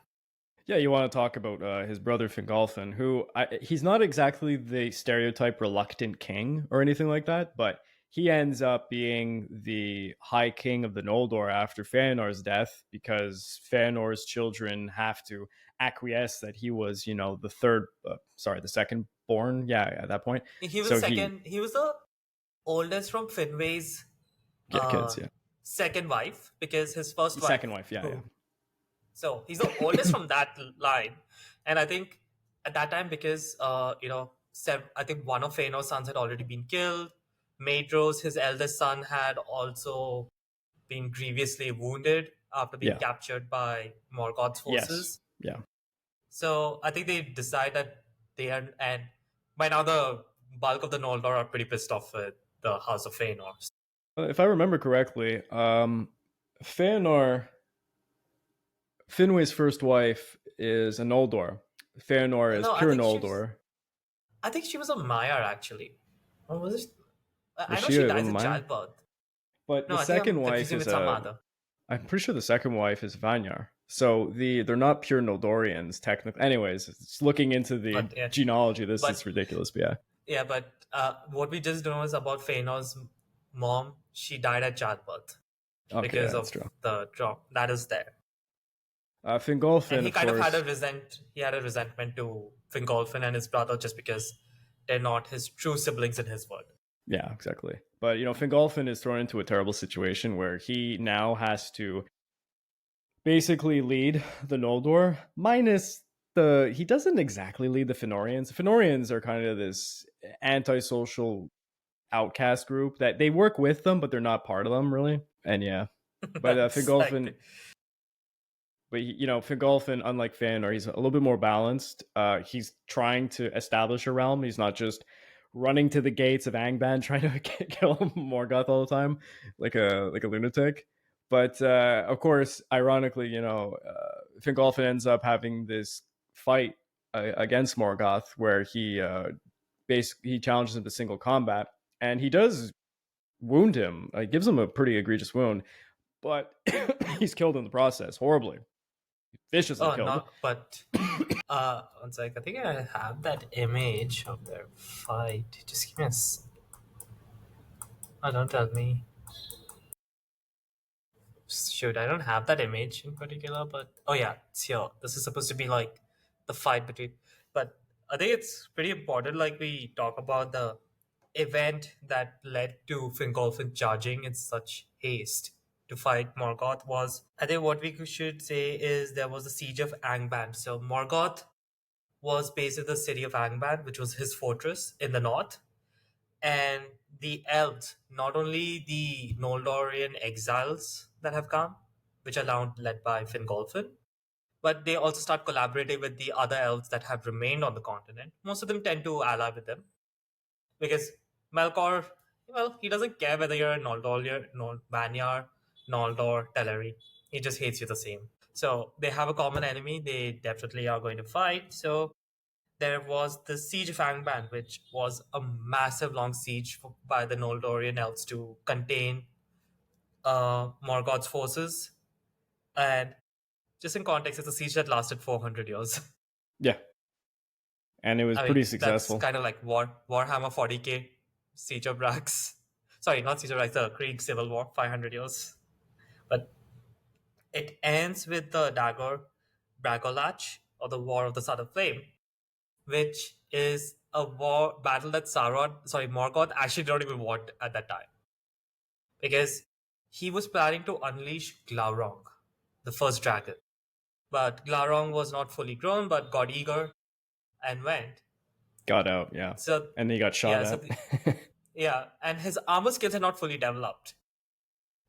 Yeah, you want to talk about his brother Fingolfin, who he's not exactly the stereotype reluctant king or anything like that, but he ends up being the High King of the Noldor after Fëanor's death because Fëanor's children have to acquiesce that he was, the second born. Yeah, at that point.
He was
So he,
second. He was the oldest from Finway's
yeah,
uh,
kids, yeah,
second wife because his first
second
wife,
wife, yeah, yeah,
who so he's the oldest from that line, and I think at that time because I think one of Fëanor's sons had already been killed. Maedhros, his eldest son, had also been grievously wounded after being
yeah,
captured by Morgoth's
yes,
forces.
yeah.
So I think they decide that they are, and by now the bulk of the Noldor are pretty pissed off with the House of Fëanor.
If I remember correctly, Fëanor Finway's first wife is a Noldor. Fëanor is
No,
pure Noldor.
I think she was a Maiar actually. Or was it?
Was
I know
she
she
a
dies in
Maya?
childbirth.
But
No,
the
I think
second
I'm
wife
confusing
is
with some
a.
other.
I'm pretty sure the second wife is Vanyar. So they're not pure Noldorians technically. Anyways, it's looking into the
But yeah,
genealogy. This is
but
ridiculous. But yeah.
what we just know is about Fëanor's mom. She died at childbirth
Okay, yeah,
because
that's
of
true.
the trauma that is there. And
Fingolfin,
he
of
kind of had
course.
he had a resentment to Fingolfin and his brother just because they're not his true siblings in his world.
Yeah, exactly. But Fingolfin is thrown into a terrible situation where he now has to basically lead the Noldor, minus the. He doesn't exactly lead the Fëanorians. The Fëanorians are kind of this antisocial outcast group that they work with them, but they're not part of them really. And yeah, but
That's
Fingolfin,
like
Fingolfin, unlike Fëanor, he's a little bit more balanced. He's trying to establish a realm. He's not just running to the gates of Angband trying to kill Morgoth all the time, like a lunatic. But of course, ironically, Fingolfin ends up having this fight against Morgoth where he challenges him to single combat, and he does wound him. He gives him a pretty egregious wound, but he's killed in the process horribly, viciously
oh
killed.
no, but One sec. I think I have that image of their fight. Just give me a. Oh, don't tell me. Shoot, I don't have that image in particular, but oh yeah, it's here. This is supposed to be like the fight between. But I think it's pretty important. Like we talk about the event that led to Fingolfin charging in such haste to fight Morgoth was. I think what we should say is there was the siege of Angband. So Morgoth was based in the city of Angband, which was his fortress in the north, and the elves, not only the Noldorian exiles that have come, which are now led by Fingolfin, but they also start collaborating with the other elves that have remained on the continent. Most of them tend to ally with them because Melkor, well, he doesn't care whether you're a Noldor, Vanyar, Noldor, Teleri. He just hates you the same. So they have a common enemy. They definitely are going to fight. So there was the Siege of Angband, which was a massive long siege by the Noldorian elves to contain Morgoth's forces. And just in context, it's a siege that lasted 400 years.
Yeah, and it was
I
pretty
mean, that's
successful.
kind of like Warhammer 40k, Siege of Brax. Sorry, not Siege of Brax, the Krieg Civil War, 500 years. But it ends with the dagger Bragolach, or the War of the Son of Flame, which is a war battle that Morgoth actually did not even want at that time. Because he was planning to unleash Glaurung, the first dragon. But Glaurung was not fully grown, but got eager and went.
Got out, yeah,
So,
and then he got shot
yeah,
at.
and his armor skills had not fully developed.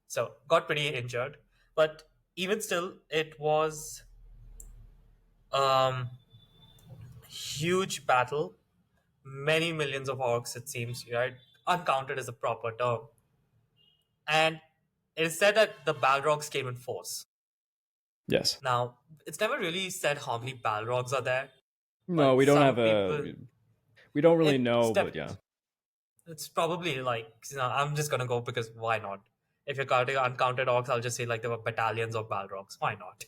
So, got pretty injured. But even still, it was um huge battle. Many millions of orcs, it seems, right? Uncounted is a proper term. And it is said that the Balrogs came in force.
Yes.
Now, it's never really said how many Balrogs are there,
No,
but
we don't
some
have
people,
we don't really
it's
know, but
def-
yeah.
it's probably like, I'm just gonna go because why not? If you're counting uncounted orcs, I'll just say like there were battalions of Balrogs. Why not?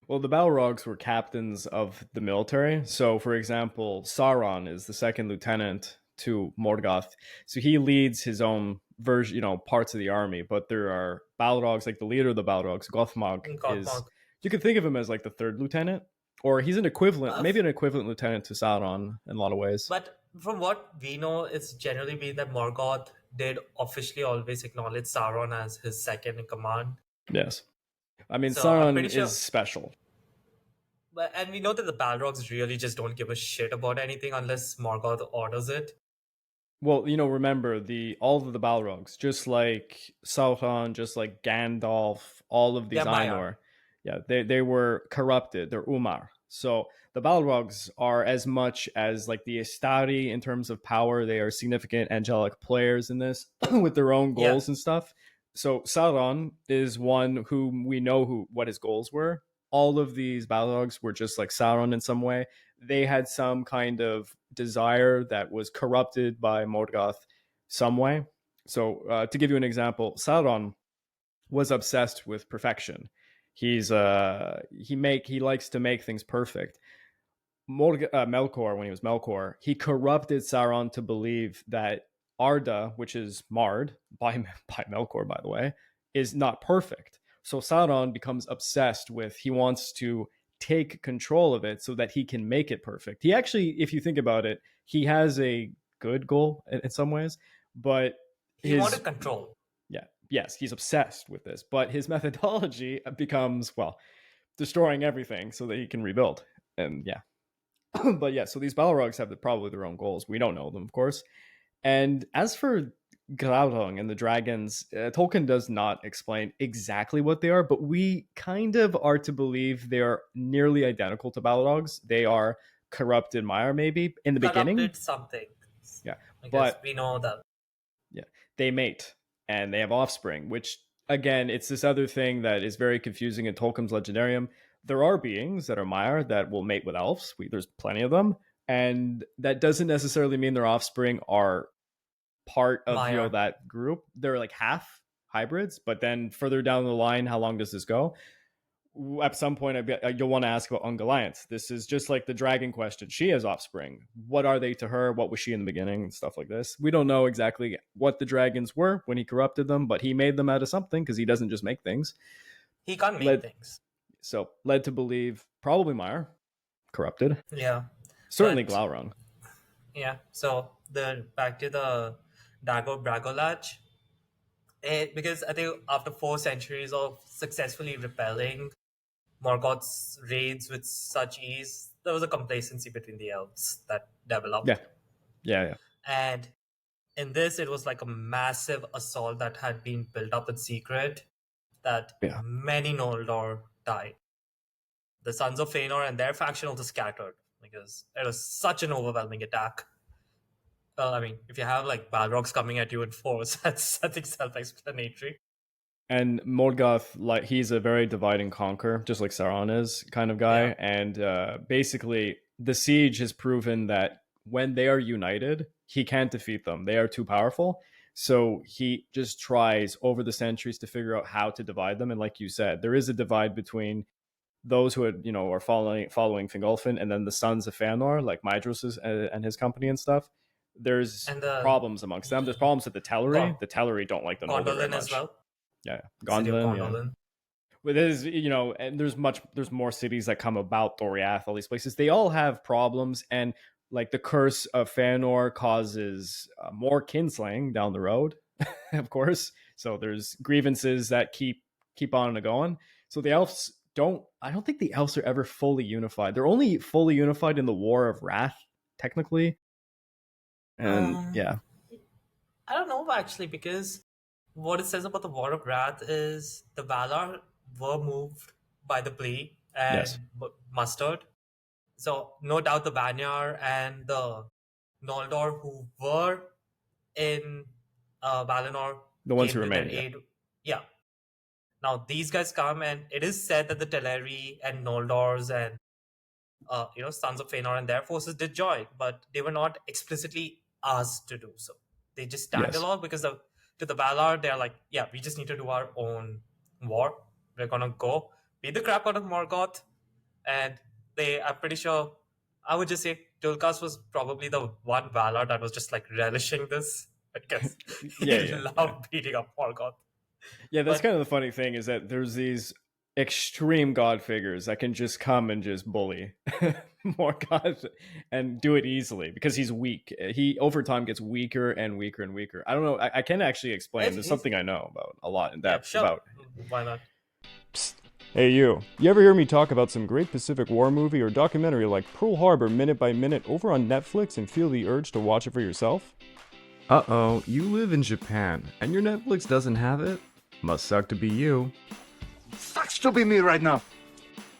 Well, the Balrogs were captains of the military. So, for example, Sauron is the second lieutenant to Morgoth. So he leads his own version, parts of the army. But there are Balrogs, like the leader of the Balrogs, Gothmog,
God,
is, you could think of him as like the third lieutenant, or he's an equivalent,
uh,
maybe an equivalent lieutenant to Sauron in a lot of ways.
but from what we know, it's generally been that Morgoth did officially always acknowledge Sauron as his second in command.
Yes. I mean,
So I'm
Sauron
pretty
is
sure.
special.
But and we know that the Balrogs really just don't give a shit about anything unless Morgoth orders it.
Well, remember all of the Balrogs, just like Sauron, just like Gandalf, all of these
They're Maiar.
Ainur, yeah, they were corrupted. They're Umar. So the Balrogs are as much as like the Istari in terms of power. They are significant angelic players in this with their own
Yeah.
goals and stuff. So Sauron is one who we know what his goals were. All of these Balrogs were just like Sauron in some way. They had some kind of desire that was corrupted by Morgoth some way. So, to give you an example, Sauron was obsessed with perfection. He likes to make things perfect. Melkor, when he was Melkor, he corrupted Sauron to believe that Arda, which is marred by Melkor, by the way, is not perfect. So Sauron becomes obsessed with. He wants to take control of it so that he can make it perfect. He actually, if you think about it, he has a good goal in some ways, but
He
his
wanted control.
yeah, yes, he's obsessed with this, but his methodology becomes, well, destroying everything so that he can rebuild. And yeah, but yeah, so these Balrogs have probably their own goals. We don't know them, of course. And as for Glaurung and the dragons, Tolkien does not explain exactly what they are, but we kind of are to believe they are nearly identical to Balrogs. They are corrupted Mire, maybe in the beginning.
Corrupted something.
Yeah,
Because
but
we know that.
yeah, they mate and they have offspring, which again, it's this other thing that is very confusing in Tolkien's Legendarium. There are beings that are Mire that will mate with elves. There's plenty of them, and that doesn't necessarily mean their offspring are part of
Maiar.
that group. They're like half hybrids, but then further down the line, how long does this go? at some point, you'll want to ask about Ungoliant. This is just like the dragon question. She has offspring. What are they to her? What was she in the beginning? And stuff like this. We don't know exactly what the dragons were when he corrupted them, but he made them out of something because he doesn't just make things.
He can't make things.
So led to believe probably Maiar corrupted.
Yeah.
Certainly Glaurung.
Yeah. So back to the Dago Bragolach. Because I think after 4 centuries of successfully repelling Morgoth's raids with such ease, there was a complacency between the elves that developed.
Yeah.
And in this, it was like a massive assault that had been built up in secret, that many Noldor died. The sons of Fëanor and their faction also scattered because it was such an overwhelming attack. Well, I mean, if you have like Balrogs coming at you in force, that's I think self-explanatory.
And Morgoth, like, he's a very divide and conquer, just like Sauron is, kind of guy. Yeah. And basically, the siege has proven that when they are united, he can't defeat them. They are too powerful. So he just tries over the centuries to figure out how to divide them. And like you said, there is a divide between those who had, are following Fingolfin, and then the sons of Fëanor, like Maedhros and his company and stuff. There's problems amongst them. There's problems with the Teleri. The Teleri don't like the Noldor very much.
As well.
Yeah, Gondolin. Yeah. But there's, and there's more cities that come about, Doriath, all these places. They all have problems, and like the curse of Fëanor causes more kinslaying down the road, of course. So there's grievances that keep on going. So the elves I don't think the elves are ever fully unified. They're only fully unified in the War of Wrath, technically. And
I don't know actually, because what it says about the War of Wrath is the Valar were moved by the plea and mustered. So no doubt the Banyar and the Noldor who were in Valinor,
the ones who remain,
yeah. Now these guys come, and it is said that the Teleri and Noldors and sons of Fëanor and their forces did join, but they were not explicitly asked to do so. They just stand along because to the Valar, they're like, yeah, we just need to do our own war. We're gonna go beat the crap out of Morgoth, and I'm pretty sure, I would just say Tulkas was probably the one Valar that was just like relishing this because he loved beating up Morgoth.
Yeah, that's kind of the funny thing, is that there's these extreme god figures that can just come and just bully Morgoth and do it easily because he's weak. He over time gets weaker and weaker and weaker. I don't know. I can actually explain. There's something I know about a lot in depth about.
Why not?
Psst. Hey you ever hear me talk about some great Pacific War movie or documentary like Pearl Harbor Minute by Minute over on Netflix and feel the urge to watch it for yourself? Uh-oh, you live in Japan and your Netflix doesn't have it? Must suck to be you.
Sucks to be me right now.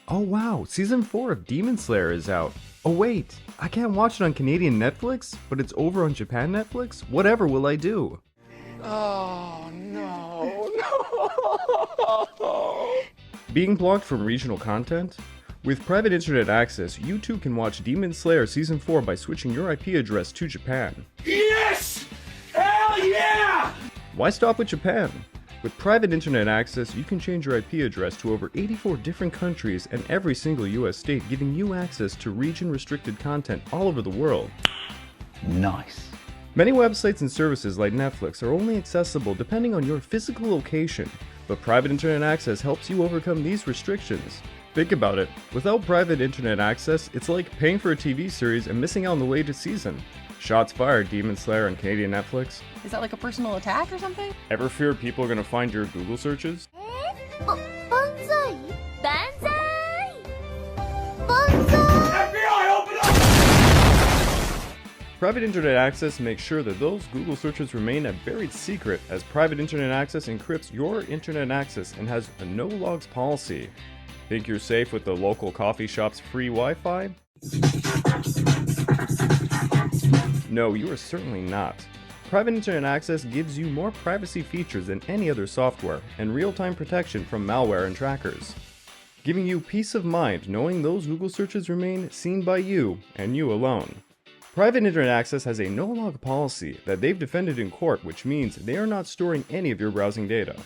Oh wow, season 4 of Demon Slayer is out. Oh wait, I can't watch it on Canadian Netflix, but it's over on Japan Netflix? Whatever will I do?
Oh no.
Being blocked from regional content? With private internet access, you too can watch Demon Slayer Season 4 by switching your IP address to Japan.
Yes! Hell yeah!
Why stop with Japan? With private internet access, you can change your IP address to over 84 different countries and every single US state, giving you access to region-restricted content all over the world.
Nice.
Many websites and services like Netflix are only accessible depending on your physical location, but private internet access helps you overcome these restrictions. Think about it. Without private internet access, it's like paying for a TV series and missing out on the latest season. Shots fired, Demon Slayer on Canadian Netflix.
Is that like a personal attack or something?
Ever fear people are gonna find your Google searches?
Banzai! Banzai! Banzai!
FBI, open up!
Private internet access makes sure that those Google searches remain a buried secret, as private internet access encrypts your internet access and has a no logs policy. Think you're safe with the local coffee shop's free Wi-Fi? No, you are certainly not. Private internet access gives you more privacy features than any other software, and real-time protection from malware and trackers, giving you peace of mind knowing those Google searches remain seen by you and you alone. Private internet access has a no-log policy that they've defended in court, which means they are not storing any of your browsing data.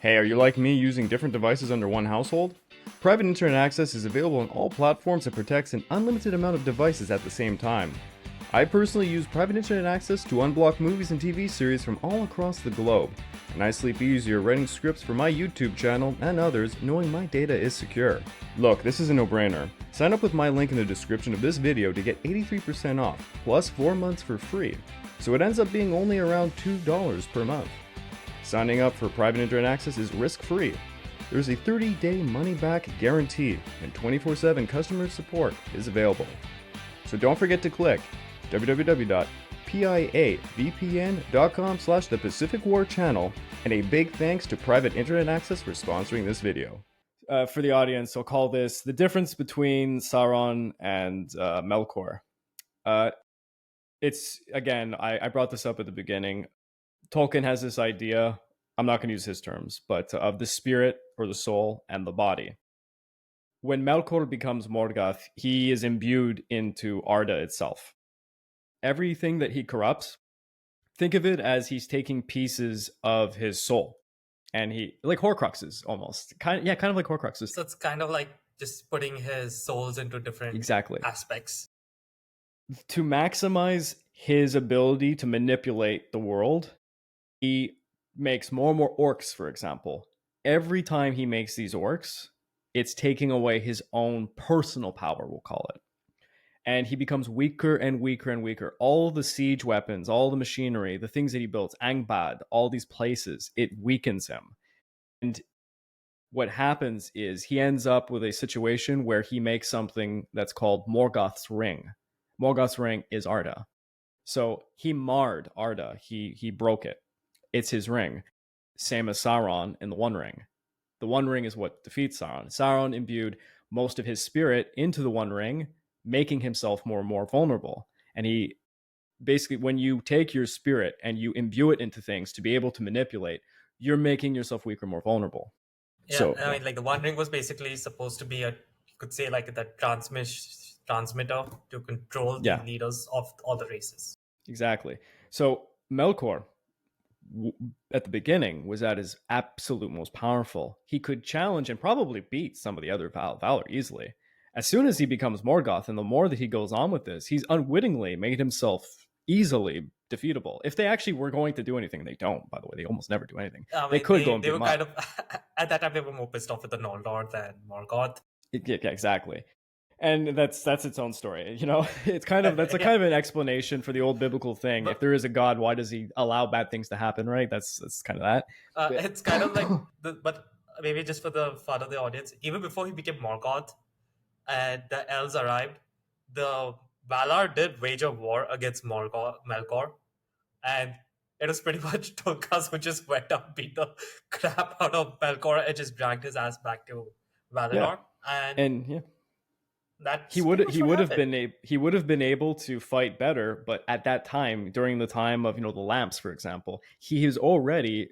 Hey, are you like me using different devices under one household? Private internet access is available on all platforms and protects an unlimited amount of devices at the same time. I personally use private internet access to unblock movies and TV series from all across the globe, and I sleep easier writing scripts for my YouTube channel and others knowing my data is secure. Look, this is a no-brainer. Sign up with my link in the description of this video to get 83% off, plus 4 months for free, so it ends up being only around $2 per month. Signing up for private internet access is risk-free. There's a 30-day money-back guarantee, and 24/7 customer support is available. So don't forget to click www.piavpn.com/the Pacific War Channel, and a big thanks to Private Internet Access for sponsoring this video. For the audience, I'll call this the difference between Sauron and Melkor. It's, again, I brought this up at the beginning. Tolkien has this idea, I'm not going to use his terms, but of the spirit or the soul and the body. When Melkor becomes Morgoth, he is imbued into Arda itself. Everything that he corrupts, think of it as he's taking pieces of his soul, and he, like Horcruxes almost, kind of like Horcruxes.
So it's kind of like just putting his souls into different aspects
to maximize his ability to manipulate the world. He makes more and more orcs, for example. Every time he makes these orcs, it's taking away his own personal power, we'll call it. And he becomes weaker and weaker and weaker. All the siege weapons, all the machinery, the things that he builds, Angband, all these places, it weakens him. And what happens is he ends up with a situation where he makes something that's called Morgoth's Ring. Morgoth's Ring is Arda. So he marred Arda. He broke it. It's his ring. Same as Sauron in the One Ring. The One Ring is what defeats Sauron. Sauron imbued most of his spirit into the One Ring, making himself more and more vulnerable. And he basically, when you take your spirit and you imbue it into things to be able to manipulate, you're making yourself weaker, more vulnerable.
Yeah, so, I mean, like the One Ring was basically supposed to be you could say like the transmitter to control the leaders of all the races.
Exactly. So Melkor, at the beginning, was at his absolute most powerful. He could challenge and probably beat some of the other Valar easily. As soon as he becomes Morgoth, and the more that he goes on with this, he's unwittingly made himself easily defeatable. If they actually were going to do anything, they don't, by the way. They almost never do anything. They could go and
they were kind of, at that time, they were more pissed off with the Noldor than Morgoth.
Yeah, exactly. And that's its own story, you know. It's kind of kind of an explanation for the old biblical thing. But if there is a God, why does he allow bad things to happen? Right? That's kind of that.
It's kind of like, but maybe just for the fun of the audience, even before he became Morgoth, and the elves arrived, the Valar did wage a war against Melkor, and it was pretty much Tulkas who just went up, beat the crap out of Melkor, and just dragged his ass back to Valinor.
And he would have been able to fight better, but at that time, during the time of the lamps, for example, he is already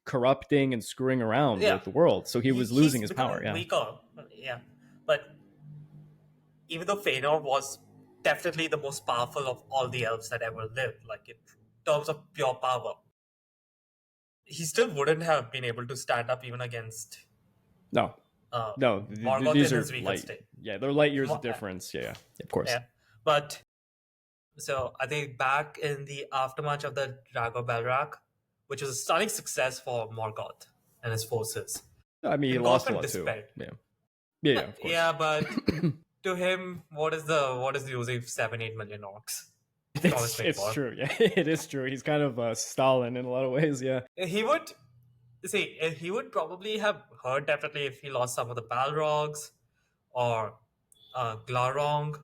corrupting and screwing around with the world, so he was losing his power.
Weaker. But even though Fëanor was definitely the most powerful of all the elves that ever lived, like in terms of pure power, he still wouldn't have been able to stand up even against Morgoth
these
in
are
his weaker
light.
state.
Yeah, they're light years of difference. Yeah, of course.
Yeah, but so I think back in the aftermath of the Drago Balrog, which was a stunning success for Morgoth and his forces.
I mean, he lost a lot too. Yeah, of course.
Yeah, but to him, what is the use of 7-8 million orcs?
It's true. Yeah, it is true. He's kind of Stalin in a lot of ways. Yeah,
he would probably have hurt definitely if he lost some of the Balrogs or Glaurung,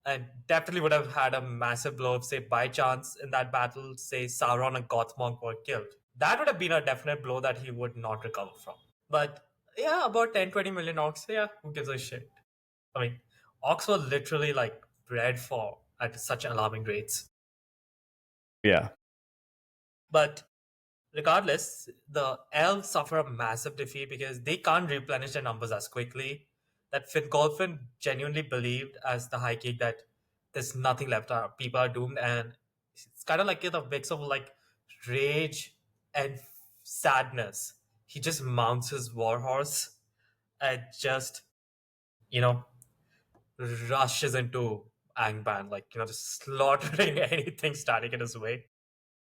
and definitely would have had a massive blow if, say, by chance in that battle, say Sauron and Gothmog were killed. That would have been a definite blow that he would not recover from. But yeah, about 10-20 million orcs, yeah, who gives a shit? I mean, orcs were literally like bred for at such alarming rates.
Yeah.
But regardless, the elves suffer a massive defeat because they can't replenish their numbers as quickly. That Fingolfin genuinely believed as the High King that there's nothing left. People are doomed, and it's kind of like a mix of like rage and sadness. He just mounts his war horse and just, you know, rushes into Hangman, like, just slaughtering anything standing in his way.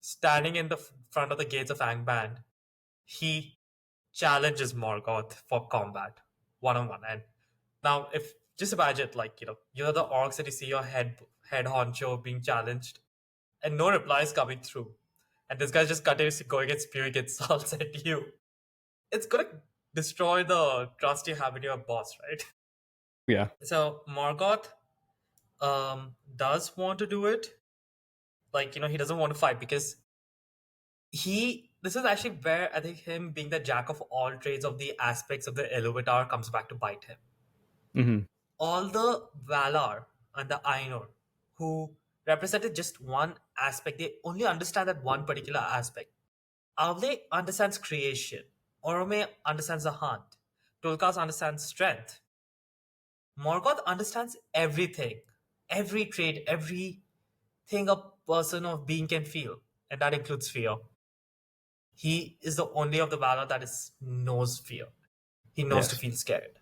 Standing in the front of the gates of Hangman, he challenges Morgoth for combat, one on one. And now, if just imagine, like, you're the orcs and you see your head honcho being challenged, and no replies coming through, and this guy just continuously going and spewing insults at you. It's gonna destroy the trust you have in your boss, right?
Yeah.
So Morgoth does want to do it. Like, he doesn't want to fight because this is actually where I think him being the jack of all trades of the aspects of the Iluvatar comes back to bite him.
Mm-hmm.
All the Valar and the Ainur who represented just one aspect, they only understand that one particular aspect. Avle understands creation. Orome understands the hunt. Tulkas understands strength. Morgoth understands everything, every trait, everything a person of being can feel, and that includes fear. He is the only of the Valar that knows fear. He knows to
Yes.
feel scared.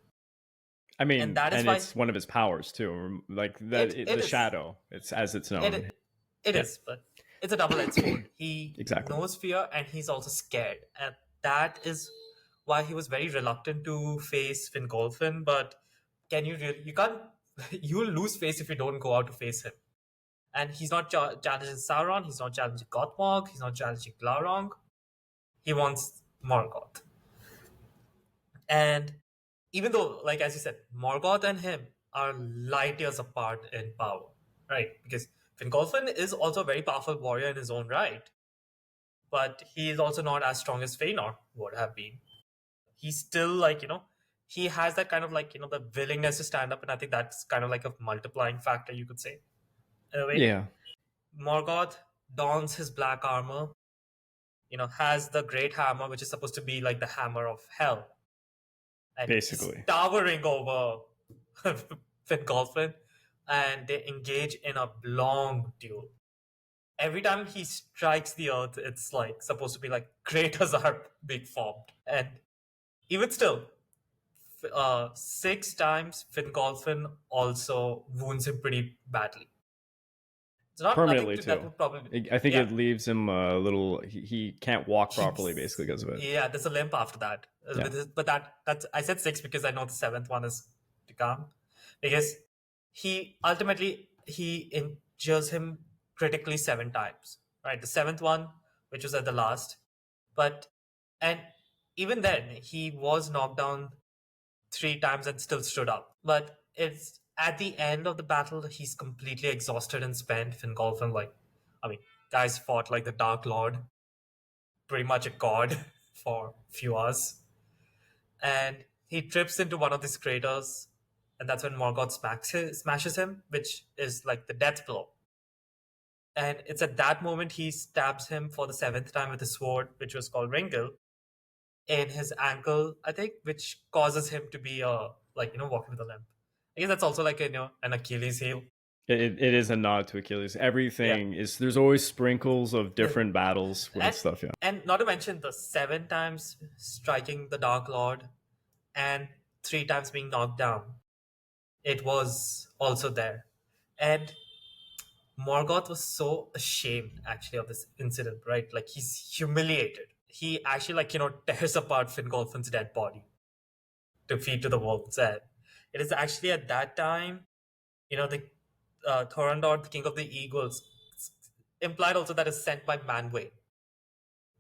I mean,
And that is why
it's one of his powers too. Like that,
it
the
is.
shadow. It's as it's known.
It is, but it's a double-edged sword. He
Exactly.
knows fear and he's also scared, and that is why he was very reluctant to face Fingolfin. But you can't you'll lose face if you don't go out to face him. And he's not challenging Sauron. He's not challenging Gothmog. He's not challenging Glaurung. He wants Morgoth. And even though, like as you said, Morgoth and him are light years apart in power, right? Because Fingolfin is also a very powerful warrior in his own right, but he is also not as strong as Fëanor would have been. He's still like, he has that kind of like, the willingness to stand up, and I think that's kind of like a multiplying factor, you could say, in a way.
Yeah.
Morgoth dons his black armor, has the great hammer, which is supposed to be like the hammer of hell. And
Basically.
he's towering over Fingolfin, and they engage in a long duel. Every time he strikes the earth, it's like supposed to be like craters are being formed. And even still, 6 times Fingolfin also wounds him pretty badly. It's not
Permanently
nothing that
too.
would probably,
I think it leaves him a little. He can't walk properly, basically, because of it.
Yeah, there's a limp after that.
Yeah.
But that's I said 6 because I know the 7th one is to come. Because he ultimately injures him critically 7 times. Right, the 7th one, which was at the last, and even then he was knocked down 3 times and still stood up. But it's at the end of the battle, he's completely exhausted and spent. Fingolfin, guys fought like the Dark Lord, pretty much a god for a few hours. And he trips into one of these craters, and that's when Morgoth smashes him, which is like the death blow. And it's at that moment he stabs him for the 7th time with a sword, which was called Ringel, in his ankle, I think, which causes him to be walking with a limp. I guess that's also like an Achilles heel.
It is a nod to Achilles. Everything is. There's always sprinkles of different battles with stuff. Yeah.
And not to mention the 7 times striking the Dark Lord and 3 times being knocked down. It was also there. And Morgoth was so ashamed actually of this incident, right? Like he's humiliated. He actually tears apart Fingolfin's dead body to feed to the wolves. And it is actually at that time, the Thorondor, the king of the eagles, implied also that is sent by Manwë.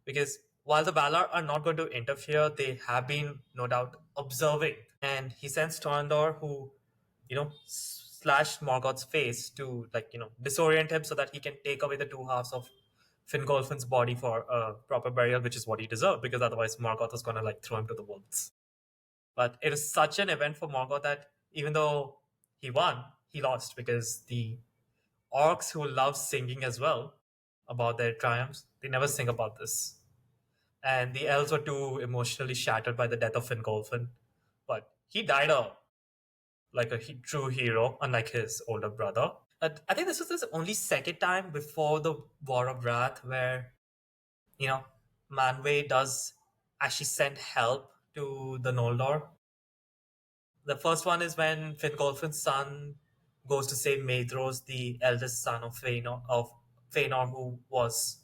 Because while the Valar are not going to interfere, they have been, no doubt, observing. And he sends Thorondor, who, slashed Morgoth's face to, disorient him so that he can take away the 2 halves of Fingolfin's body for a proper burial, which is what he deserved, because otherwise Morgoth was going to, throw him to the wolves. But it is such an event for Morgoth that even though he won, he lost, because the orcs, who love singing as well about their triumphs, they never sing about this. And the elves were too emotionally shattered by the death of Fingolfin. But he died like a true hero, unlike his older brother. But I think this was his only 2nd time before the War of Wrath where, Manwë does actually send help to the Noldor. The first one is when Fingolfin's son goes to save Maedhros, the eldest son of Fëanor, who was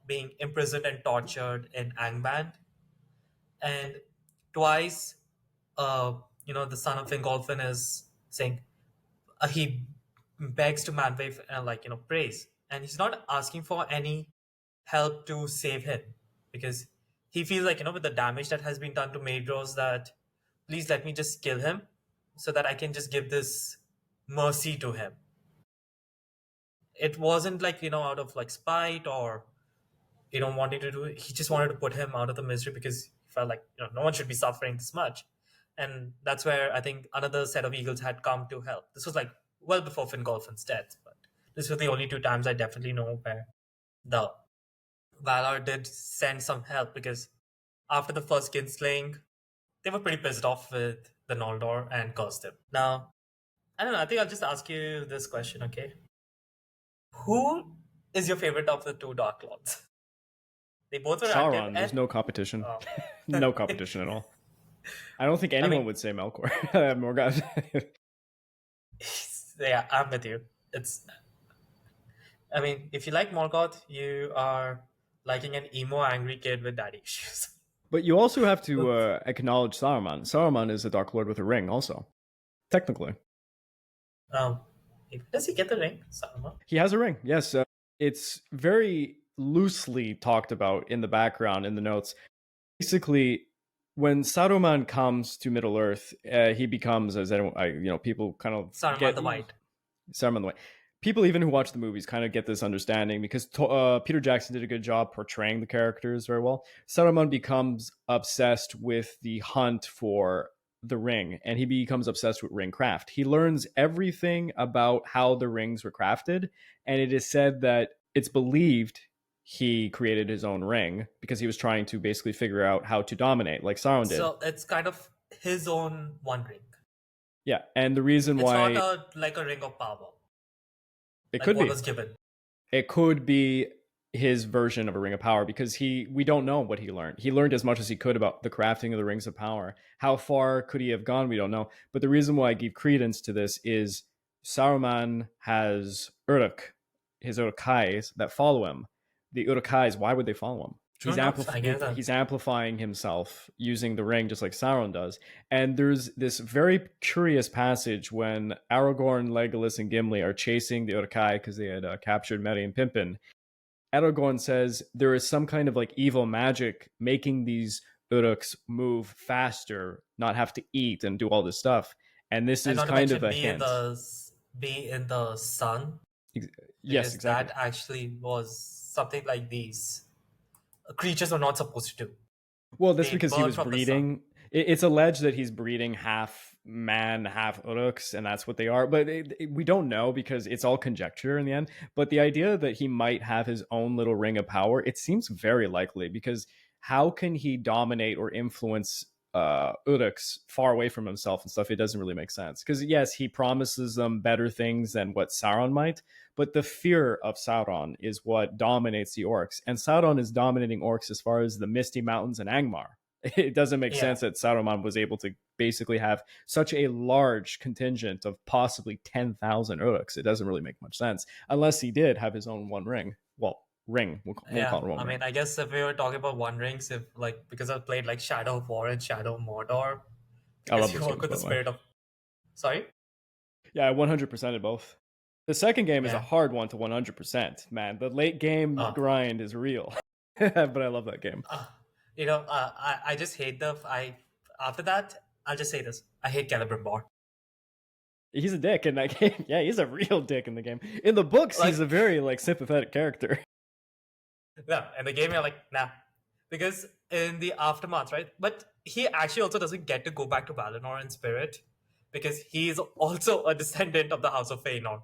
being imprisoned and tortured in Angband. And twice, the son of Fingolfin is saying, he begs to Manwë, praise, and he's not asking for any help to save him, because he feels like, with the damage that has been done to Maedhros, that please let me just kill him so that I can just give this mercy to him. It wasn't like, out of like spite or wanting to do it. He just wanted to put him out of the misery because he felt like, no one should be suffering this much. And that's where I think another set of eagles had come to help. This was like well before Fingolfin's death, but this were the only two times I definitely know where the Valar did send some help, because after the first kinslaying, they were pretty pissed off with the Noldor and cursed him. Now, I don't know, I think I'll just ask you this question, okay? Who is your favorite of the two Dark Lords? They both were active.
Sauron, there's no competition.
Oh.
No competition at all. I don't think anyone would say Melkor. Morgoth.
Yeah, I'm with you. If you like Morgoth, you are liking an emo, angry kid with daddy issues.
But you also have to acknowledge Saruman. Saruman is a Dark Lord with a ring, also. Technically.
Does he get the ring, Saruman?
He has a ring, yes. It's very loosely talked about in the background, in the notes. Basically, when Saruman comes to Middle-earth, he becomes, as people kind of
Saruman the White.
Saruman the White. People even who watch the movies kind of get this understanding, because Peter Jackson did a good job portraying the characters very well. Saruman becomes obsessed with the hunt for the ring, and he becomes obsessed with ring craft. He learns everything about how the rings were crafted, and it is said that it's believed he created his own ring because he was trying to basically figure out how to dominate, like Sauron did.
So it's kind of his own one ring.
Yeah, and the reason why...
It's not like a ring of power.
It could be.
What was given.
It could be his version of a ring of power, because we don't know what he learned. He learned as much as he could about the crafting of the rings of power. How far could he have gone? We don't know. But the reason why I give credence to this is Saruman has Uruk, his Uruk-hais that follow him. The Uruk-hais, why would they follow him? He's amplifying himself using the ring, just like Sauron does. And there's this very curious passage when Aragorn, Legolas, and Gimli are chasing the Uruk-hai because they had captured Merry and Pippin. Aragorn says there is some kind of like evil magic making these Uruks move faster, not have to eat and do all this stuff. And this is kind of a hint.
Be in the sun.
Yes, exactly.
That actually was something like these creatures were not supposed to do.
Well, that's because he was breeding. It's alleged that he's breeding half man, half Uruks, and that's what they are. But we don't know, because it's all conjecture in the end. But the idea that he might have his own little ring of power, it seems very likely, because how can he dominate or influence Uruks far away from himself and stuff? It doesn't really make sense. Because yes, he promises them better things than what Sauron might, but the fear of Sauron is what dominates the orcs, and Sauron is dominating orcs as far as the Misty Mountains and Angmar. It doesn't make sense that Saruman was able to basically have such a large contingent of possibly 10,000 Uruks. It doesn't really make much sense, unless he did have his own one ring. Well, ring. We'll call it one ring.
I guess if we were talking about one rings, because I've played like Shadow of War and Shadow of Mordor,
I love
you work with the spirit of... Sorry?
Yeah, I 100%ed both. The second game is a hard one to 100%, man. The late game grind is real. But I love that game.
I just hate after that, I'll just say this. I hate Celebrimbor.
He's a dick in that game. Yeah, he's a real dick in the game. In the books, he's a very sympathetic character.
No, in the game, you're like, nah. Because in the aftermath, right? But he actually also doesn't get to go back to Valinor in spirit, because he's also a descendant of the House of Fëanor.
Of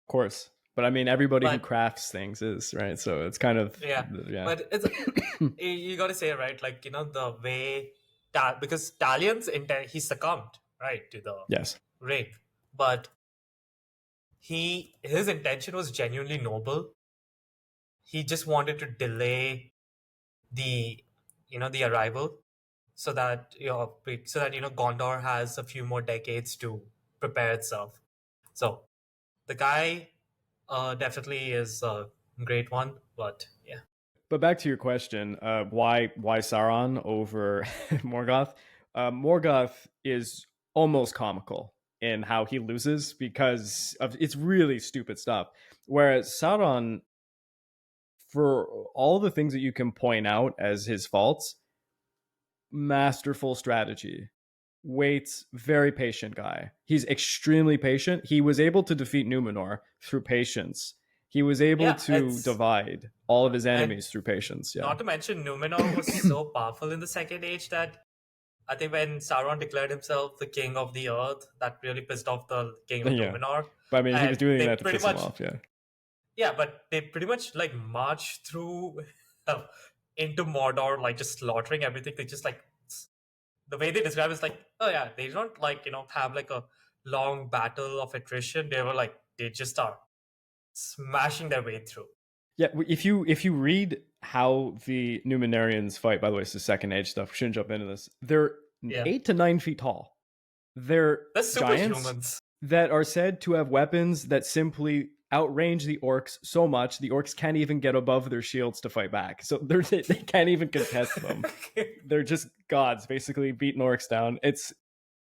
course. But I mean, everybody who crafts things is, right? So it's kind of...
Yeah. But it's... you got to say, right? The way... because Talion's intent, he succumbed, right? To the ring. But his intention was genuinely noble. He just wanted to delay the arrival so that Gondor has a few more decades to prepare itself. So the guy definitely is a great one, but yeah.
But back to your question, why Sauron over Morgoth? Morgoth is almost comical in how he loses because of it's really stupid stuff. Whereas Sauron, for all the things that you can point out as his faults, masterful strategy. Waits, very patient guy. He's extremely patient. He was able to defeat Numenor through patience. He was able to divide all of his enemies through patience. Yeah.
Not to mention, Numenor was so powerful in the Second Age that I think when Sauron declared himself the king of the earth, that really pissed off the king of Numenor.
But I mean, he was doing that to piss him off. Yeah.
Yeah, but they pretty much like marched through into Mordor, like just slaughtering everything. They just like the way they describe it is like, oh yeah, they don't like have like a long battle of attrition. They were like they just are smashing their way through.
Yeah, if you read how the Numenorians fight, by the way, it's the Second Age stuff. We shouldn't jump into this. They're 8 to 9 feet tall. They're giants that are said to have weapons that simply outrange the orcs so much the orcs can't even get above their shields to fight back. So they can't even contest them. They're just gods, basically beating orcs down.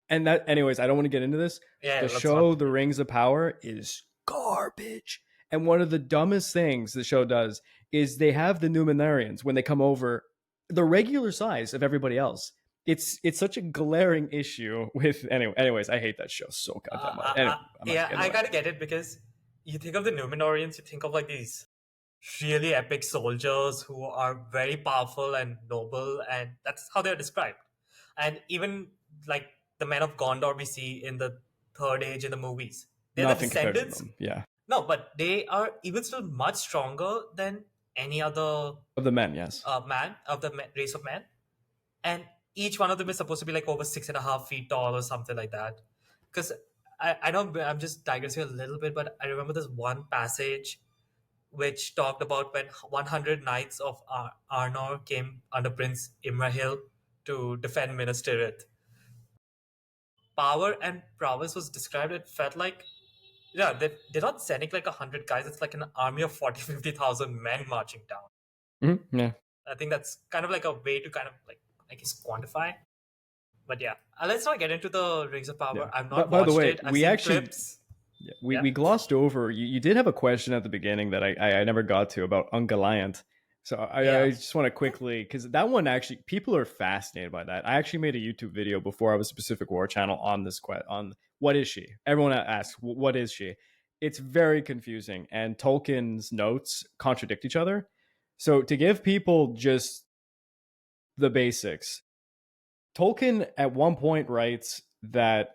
Anyways, I don't want to get into this. The show The Rings of Power is garbage. And one of the dumbest things the show does is they have the Numenorians, when they come over, the regular size of everybody else. It's such a glaring issue with anyways, I hate that show so goddamn much. Anyway,
I gotta get it, because you think of the Numenorians, you think of like these really epic soldiers who are very powerful and noble, and that's how they're described. And even like the men of Gondor we see in the Third Age in the movies, they're the descendants.
Yeah.
No, but they are even still much stronger than any other
of the men. Yes.
Race of men, and each one of them is supposed to be like over 6.5 feet tall or something like that. Because I know I'm just digressing a little bit, but I remember this one passage which talked about when 100 knights of Arnor came under Prince Imrahil to defend Minas Tirith. Power and prowess was described. It felt like, yeah, they're not sending like 100 guys. It's like an army of 40,000-50,000 men marching down.
Mm-hmm. Yeah.
I think that's kind of like a way to kind of like, I guess, quantify. But yeah, let's not get into the Rings of Power. Yeah. I've not watched
the way,
it. I've
we
seen
actually
clips.
Yeah, we glossed over. You did have a question at the beginning that I never got to about Ungoliant. So I just want to quickly, because that one actually, people are fascinated by that. I actually made a YouTube video before I was Pacific War Channel on this on what is she? Everyone asks, what is she? It's very confusing, and Tolkien's notes contradict each other. So to give people just the basics, Tolkien at one point writes that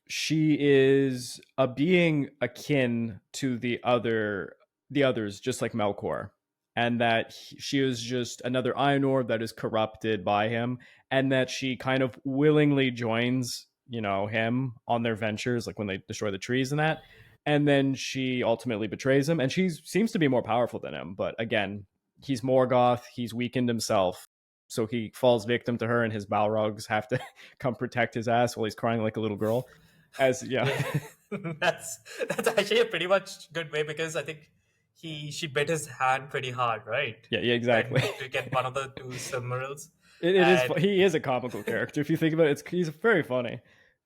she is a being akin to the others, just like Melkor, and that she is just another Ainur that is corrupted by him, and that she kind of willingly joins, him on their ventures, like when they destroy the trees and that, and then she ultimately betrays him, and she seems to be more powerful than him, but again, he's Morgoth, he's weakened himself, so he falls victim to her, and his Balrogs have to come protect his ass while he's crying like a little girl. That's
actually a pretty much good way, because I think she bit his hand pretty hard, right?
Yeah, exactly.
To get one of the two Silmarils.
He is a comical character if you think about it. He's very funny,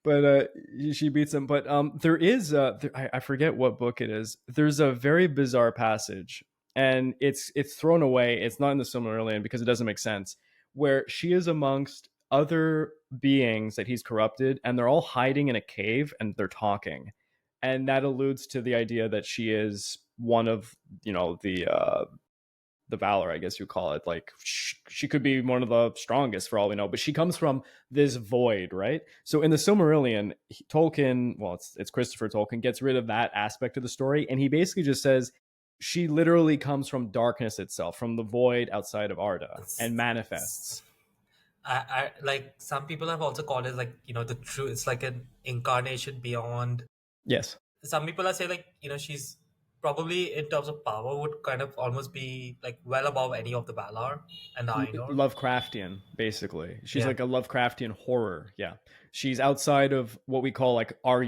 but she beats him. But there is I forget what book it is. There's a very bizarre passage, and it's thrown away. It's not in the Silmarillion because it doesn't make sense. Where she is amongst other beings that he's corrupted, and they're all hiding in a cave and they're talking, and that alludes to the idea that she is one of the Valar, I guess you call it. Like she could be one of the strongest for all we know, but she comes from this void, right? So in the Silmarillion, Tolkien, well, it's Christopher Tolkien, gets rid of that aspect of the story, and he basically just says she literally comes from darkness itself, from the void outside of Arda, and manifests.
I like, some people have also called it like, the true, it's like an incarnation beyond.
Yes.
Some people are saying like, she's probably in terms of power would kind of almost be like well above any of the Valar and the Ainur.
Lovecraftian, basically. She's
Yeah.
like a Lovecraftian horror. Yeah, she's outside of what we call like our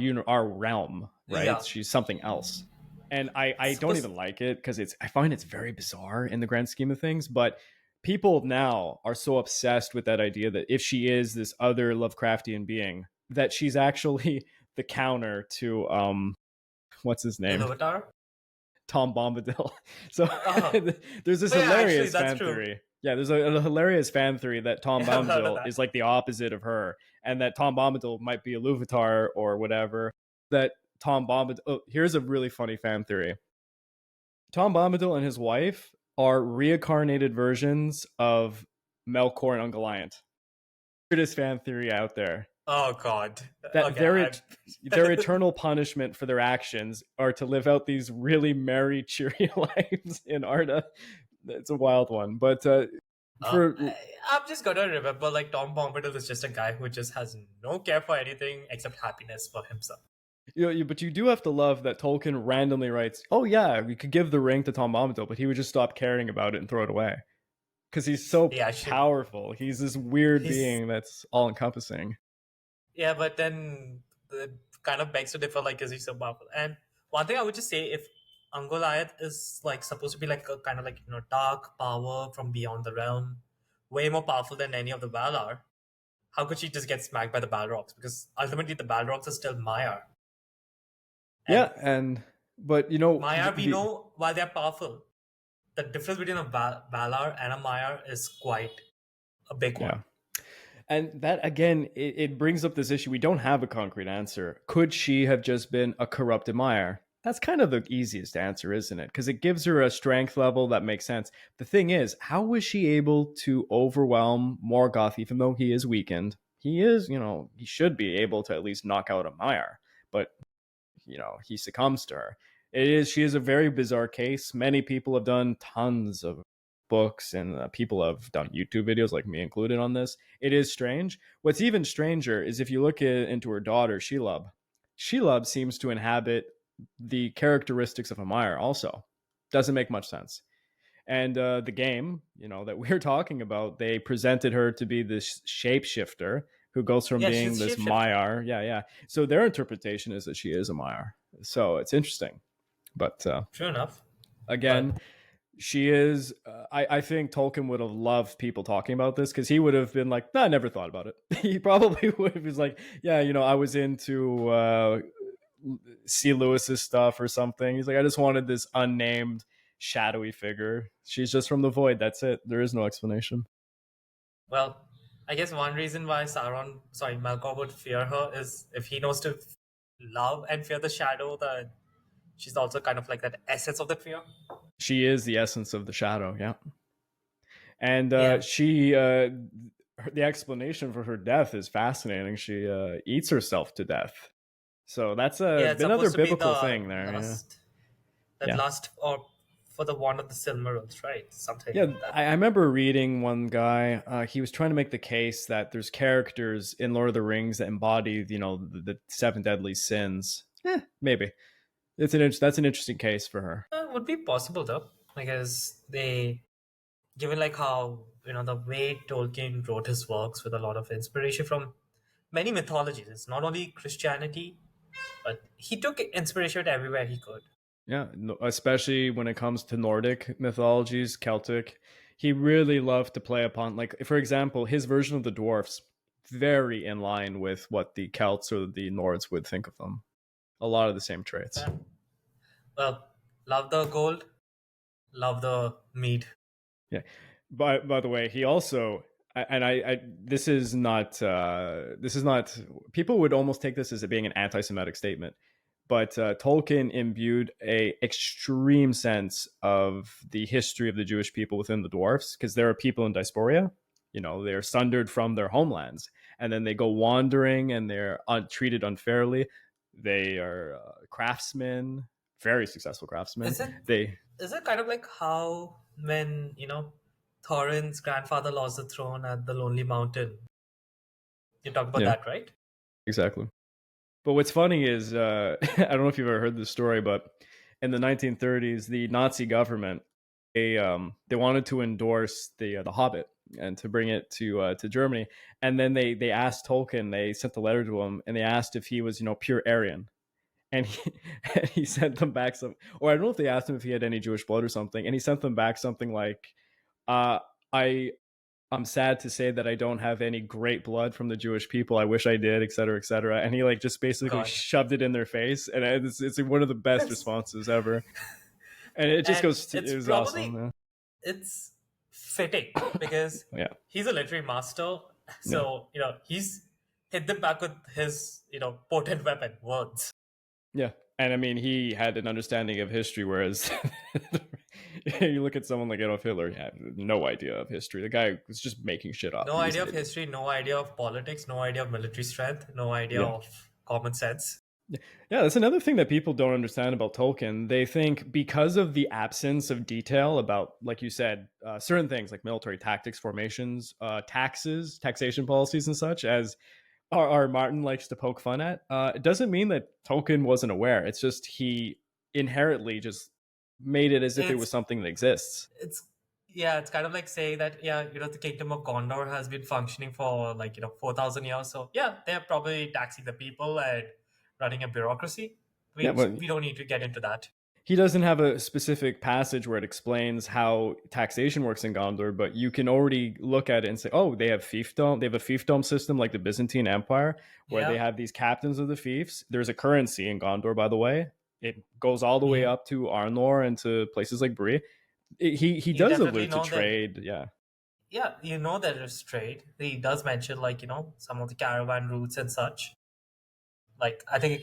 realm, right?
Yeah.
She's something else, and I don't
Suppose
even like it because I find it's very bizarre in the grand scheme of things. But people now are so obsessed with that idea that if she is this other Lovecraftian being, that she's actually the counter to what's his name,
Iluvatar.
Tom Bombadil. So
Oh.
there's this
Oh, yeah, actually,
hilarious
that's
fan
true.
theory. Yeah, there's a hilarious fan theory that Tom
Yeah, I've heard of
Bombadil
that.
is like the opposite of her, and that Tom Bombadil might be a Iluvatar or whatever. That Tom Bombadil. Oh, here's a really funny fan theory. Tom Bombadil and his wife are reincarnated versions of Melkor and Ungoliant. Weirdest fan theory out there.
Oh God.
That
Okay.
their eternal punishment for their actions are to live out these really merry, cheery lives in Arda. It's a wild one, but for
I'm just gonna remember like Tom Bombadil is just a guy who just has no care for anything except happiness for himself.
but you do have to love that Tolkien randomly writes, "Oh yeah, we could give the ring to Tom Bombadil," but he would just stop caring about it and throw it away because he's so
Yeah, shit.
powerful. He's this weird
He's-
being that's all encompassing.
Yeah, but then it kind of begs to differ. Like, is he so powerful? And one thing I would just say, if Ungoliath is like supposed to be like a kind of like dark power from beyond the realm, way more powerful than any of the Valar, how could she just get smacked by the Balrogs? Because ultimately the Balrogs are still Maiar.
Yeah, and but
Maiar, we know while they're powerful, the difference between a Valar and a Maiar is quite a big one.
Yeah. And that, again, it brings up this issue. We don't have a concrete answer. Could she have just been a corrupted Maiar? That's kind of the easiest answer, isn't it? Because it gives her a strength level that makes sense. The thing is, how was she able to overwhelm Morgoth, even though he is weakened? He is, he should be able to at least knock out a Maiar. But, he succumbs to her. She is a very bizarre case. Many people have done tons of books and people have done YouTube videos, like me included, on this. It is strange. What's even stranger is if you look into her daughter, Shelob. Shelob seems to inhabit the characteristics of a Maiar also. Doesn't make much sense. And the game, that we're talking about, they presented her to be this shapeshifter who goes from being
she's
this
shapeshifter.
Maiar. Yeah. So their interpretation is that she is a Maiar. So it's interesting. But
True enough.
again, she is. I think Tolkien would have loved people talking about this because he would have been like, "Nah, I never thought about it." He probably would have been like, "Yeah, I was into C. Lewis's stuff or something." He's like, "I just wanted this unnamed, shadowy figure. She's just from the void. That's it. There is no explanation."
Well, I guess one reason why Melkor would fear her is if he knows to love and fear the shadow, that she's also kind of like that essence of the fear.
She is the essence of the shadow. Yeah. And
Yeah.
she, the explanation for her death is fascinating. She eats herself to death. So that's
It's
another
supposed to be
biblical
the
thing there.
last, or for the wand of the Silmarils, right? Something.
Yeah,
like that.
I remember reading one guy. He was trying to make the case that there's characters in Lord of the Rings that embody, the seven deadly sins. Maybe that's an interesting case for her.
Would be possible though, because given like how the way Tolkien wrote his works with a lot of inspiration from many mythologies. It's not only Christianity, but he took inspiration everywhere he could.
Yeah, especially when it comes to Nordic mythologies, Celtic. He really loved to play upon, like, for example, his version of the dwarfs, very in line with what the Celts or the Nords would think of them. A lot of the same traits.
Yeah. Well, love the gold, love the mead.
Yeah. By the way, he also, and I this is not people would almost take this as it being an anti-Semitic statement, but Tolkien imbued a extreme sense of the history of the Jewish people within the dwarfs, because there are people in diaspora, they're sundered from their homelands, and then they go wandering and they're treated unfairly. They are craftsmen, very successful craftsmen.
Is it kind of like how when Thorin's grandfather lost the throne at the Lonely Mountain? You talk about that, right?
Exactly. But what's funny is, I don't know if you've ever heard this story, but in the 1930s, the Nazi government they wanted to endorse the Hobbit and to bring it to Germany, and then they asked Tolkien. They sent the letter to him, and they asked if he was pure Aryan, and and he sent them back some, or I don't know if they asked him if he had any Jewish blood or something, and he sent them back something like, uh, I I'm sad to say that I don't have any great blood from the Jewish people. I wish I did, et cetera, et cetera. And he like just basically
God.
shoved it in their face, and it's one of the best responses ever. And it just
And
goes. It was
probably
awesome. Yeah.
it's fitting because
Yeah.
he's a literary master. So, he's hit them back with his, potent weapon, words.
Yeah. And I mean, he had an understanding of history, whereas you look at someone like Adolf Hitler, he had no idea of history. The guy was just making shit up.
No idea of history, no idea of politics, no idea of military strength, no idea of common sense.
Yeah, that's another thing that people don't understand about Tolkien. They think because of the absence of detail about, like you said, certain things like military tactics, formations, taxes, taxation policies, and such, as R. Martin likes to poke fun at, it doesn't mean that Tolkien wasn't aware. It's just he inherently just made it as if it was something that exists.
It's kind of like saying that, the kingdom of Gondor has been functioning for 4,000 years. So they're probably taxing the people and running a bureaucracy. We don't need to get into that.
He doesn't have a specific passage where it explains how taxation works in Gondor, but you can already look at it and say, oh, they have fiefdom. They have a fiefdom system like the Byzantine Empire, where they have these captains of the fiefs. There's a currency in Gondor, by the way. It goes all the way up to Arnor and to places like Bree. He does allude to trade,
Yeah, there is trade. He does mention some of the caravan routes and such. Like I think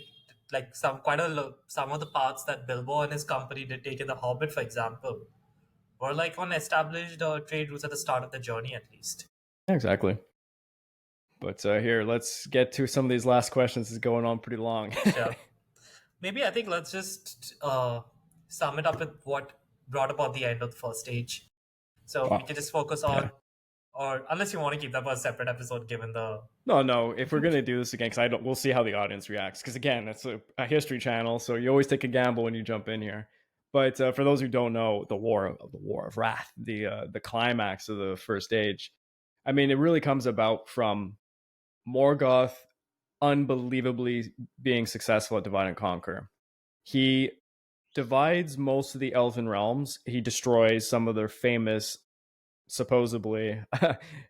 some of the paths that Bilbo and his company did take in the Hobbit, for example, were on established trade routes at the start of the journey, at least.
Exactly. But here, let's get to some of these last questions. It's going on pretty long.
Yeah. Maybe I think let's just sum it up with what brought about the end of the first age. So we can just focus on, or unless you want to keep that for a separate episode, given the...
No. If we're gonna do this again, because we'll see how the audience reacts. Because again, it's a history channel, so you always take a gamble when you jump in here. But for those who don't know, the War of Wrath, the climax of the First Age, I mean, it really comes about from Morgoth unbelievably being successful at divide and conquer. He divides most of the elven realms. He destroys some of their famous, supposedly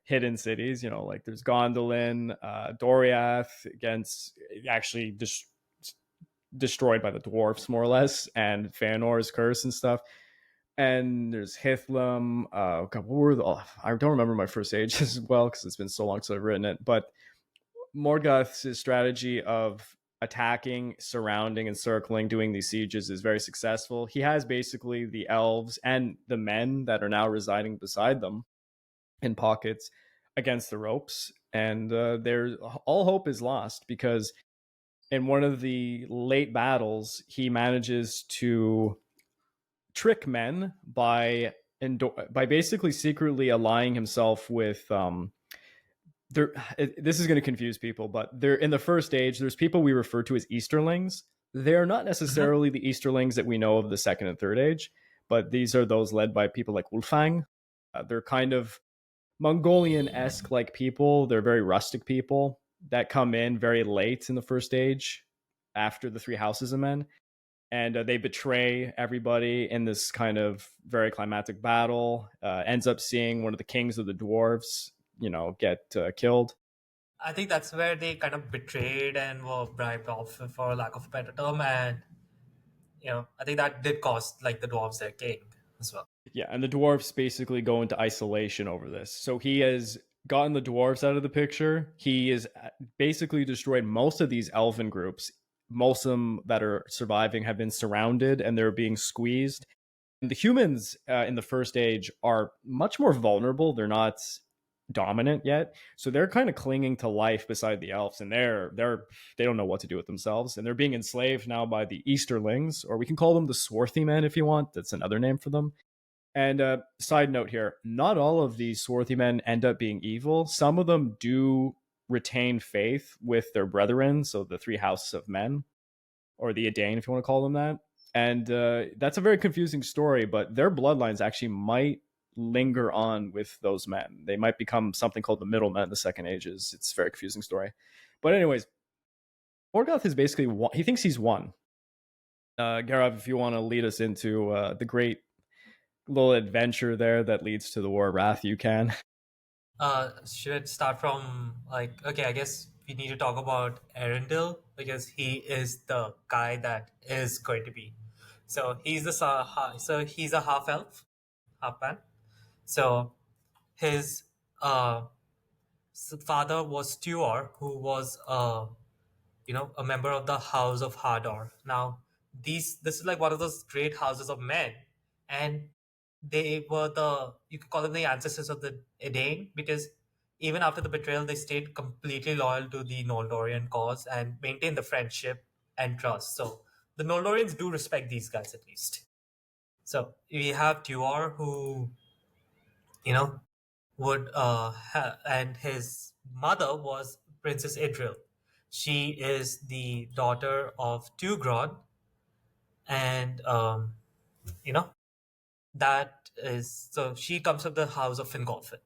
hidden cities. Like there's Gondolin, Doriath, actually destroyed by the dwarfs, more or less, and Fëanor's curse and stuff. And there's Hithlum. I don't remember my First Age as well because it's been so long since I've written it. But Morgoth's strategy of attacking, surrounding, and circling, doing these sieges is very successful. He has basically the elves and the men that are now residing beside them in pockets against the ropes. And all hope is lost because in one of the late battles, he manages to trick men by basically secretly allying himself with this is going to confuse people, but they're in the First Age. There's people we refer to as Easterlings. They're not necessarily the Easterlings that we know of the Second and Third Age, but these are those led by people like Wulfang. They're kind of Mongolian-esque like people. They're very rustic people that come in very late in the First Age after the Three Houses of Men. And they betray everybody in this kind of very climactic battle. Ends up seeing one of the kings of the dwarves get killed.
I think that's where they kind of betrayed and were bribed off, for lack of a better term, and I think that did cost the dwarves their king as well.
Yeah, and the dwarves basically go into isolation over this. So he has gotten the dwarves out of the picture. He has basically destroyed most of these elven groups. Most of them that are surviving have been surrounded and they're being squeezed. And the humans in the First Age are much more vulnerable. They're not dominant yet, so they're kind of clinging to life beside the elves, and they don't know what to do with themselves, and they're being enslaved now by the Easterlings, or we can call them the Swarthy Men if you want. That's another name for them. And side note here, not all of these Swarthy Men end up being evil. Some of them do retain faith with their brethren, so the Three Houses of Men, or the Edain if you want to call them that. And that's a very confusing story, but their bloodlines actually might linger on with those men. They might become something called the middlemen in the Second Ages. It's a very confusing story. But anyways, Morgoth is basically won. He thinks he's won. Garav, if you want to lead us into the great little adventure there that leads to the War of Wrath, you can.
Should it start from like, okay, I guess we need to talk about Arendelle because he is the guy that is going to be. So he's he's a half elf, half man. So his father was Tuor, who was a member of the House of Hador. Now this is like one of those great houses of men, and they were you could call them the ancestors of the Edain, because even after the betrayal they stayed completely loyal to the Noldorian cause and maintained the friendship and trust. So the Noldorians do respect these guys at least. So we have Tuor, who would and his mother was Princess Idril. She is the daughter of Tugron, and you know that is, so she comes from the house of Fingolfin.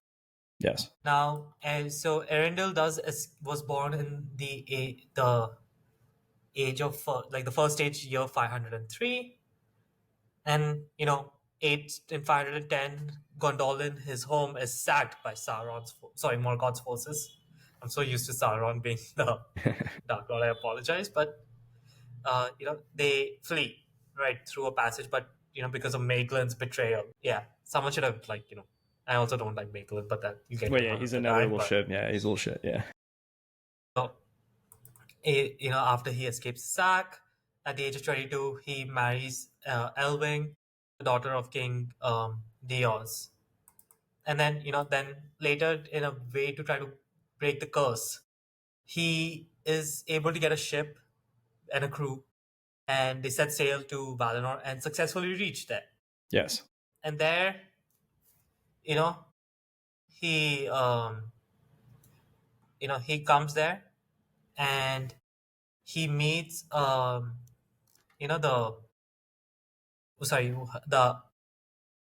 Yes.
Now, and so Arendelle was born in the age of like the first age, year 503, and 510, Gondolin, his home, is sacked by Morgoth's forces. I'm so used to Sauron being the Dark Lord. I apologize, but they flee right through a passage, but because of Maeglin's betrayal. Yeah, someone should have I also don't like Maeglin, but that you get.
Well, yeah, he's another little shit. Yeah, he's a little shit. Yeah.
So, after he escapes sack, at the age of 22, he marries Elwing, the daughter of King Dios. And then, then later, in a way to try to break the curse, he is able to get a ship and a crew, and they set sail to Valinor and successfully reach there.
Yes.
And there, he he comes there, and he meets the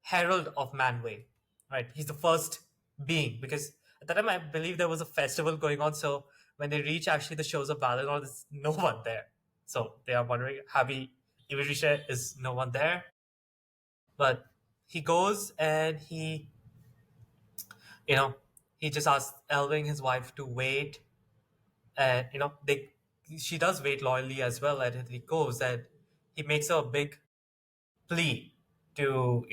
Herald of Manwë, right? He's the first being, because at that time I believe there was a festival going on. So when they reach actually the shores of Valinor, there's no one there. So they are wondering, Ivirisha, is no one there? But he goes and he just asks Elwing, his wife, to wait, and she does wait loyally as well. And he goes and he makes a big plea to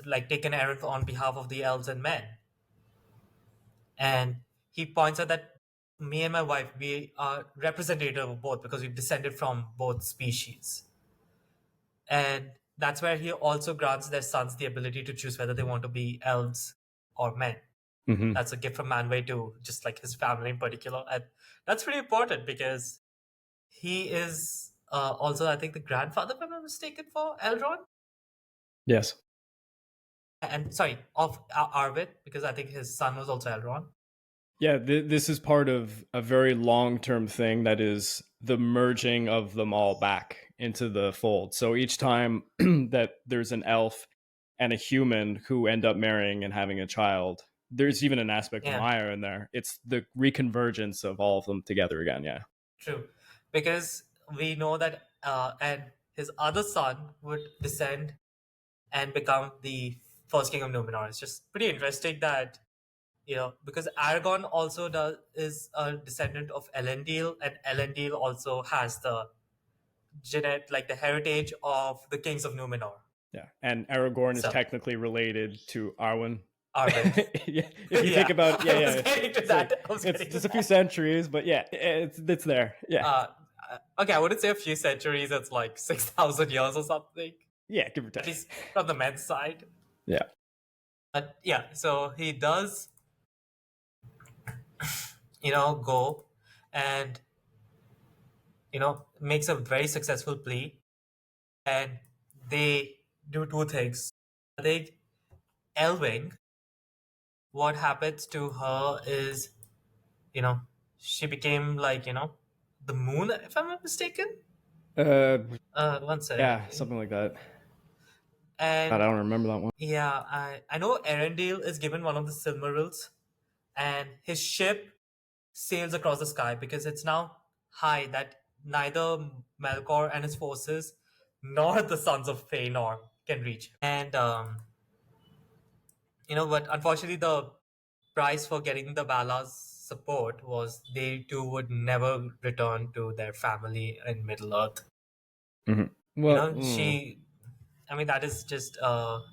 like take an errand on behalf of the Elves and Men. And he points out that me and my wife, we are representative of both because we've descended from both species. And that's where he also grants their sons the ability to choose whether they want to be elves or men.
Mm-hmm.
That's a gift from Manwë to just like his family in particular. And that's pretty important because he is also, I think, the grandfather, if I'm not mistaken, for Elrond.
Yes.
And sorry, of Arvid, because I think his son was also Elrond.
Yeah, this is part of a very long-term thing that is the merging of them all back into the fold. So each time that there's an elf and a human who end up marrying and having a child, there's even an aspect of Maya in there. It's the reconvergence of all of them together again, yeah.
True. Because we know that and his other son would descend and become the first king of Numenor. It's just pretty interesting that because Aragorn also is a descendant of Elendil, and Elendil also has the the heritage of the kings of Numenor.
Yeah, and Aragorn is technically related to Arwen.
Arwen.
Yeah, if you think about it,
it's
just a few centuries, but yeah, it's there. Yeah.
Okay, I wouldn't say a few centuries. It's like 6,000 years or something.
Yeah, give or take.
At least from the men's side.
Yeah.
But yeah, so he does, go and, makes a very successful plea. And they do two things. I think Elwing, what happens to her is, she became like, the moon, if I'm not mistaken. One second.
Yeah, something like that.
And
God, I don't remember that one.
yeah, I know Erendil is given one of the Silmarils, and his ship sails across the sky because it's now high that neither Melkor and his forces nor the sons of Fëanor can reach. And but unfortunately, the price for getting the Valar's support was they too would never return to their family in Middle Earth.
Mm-hmm. Well,
I mean, that is just go,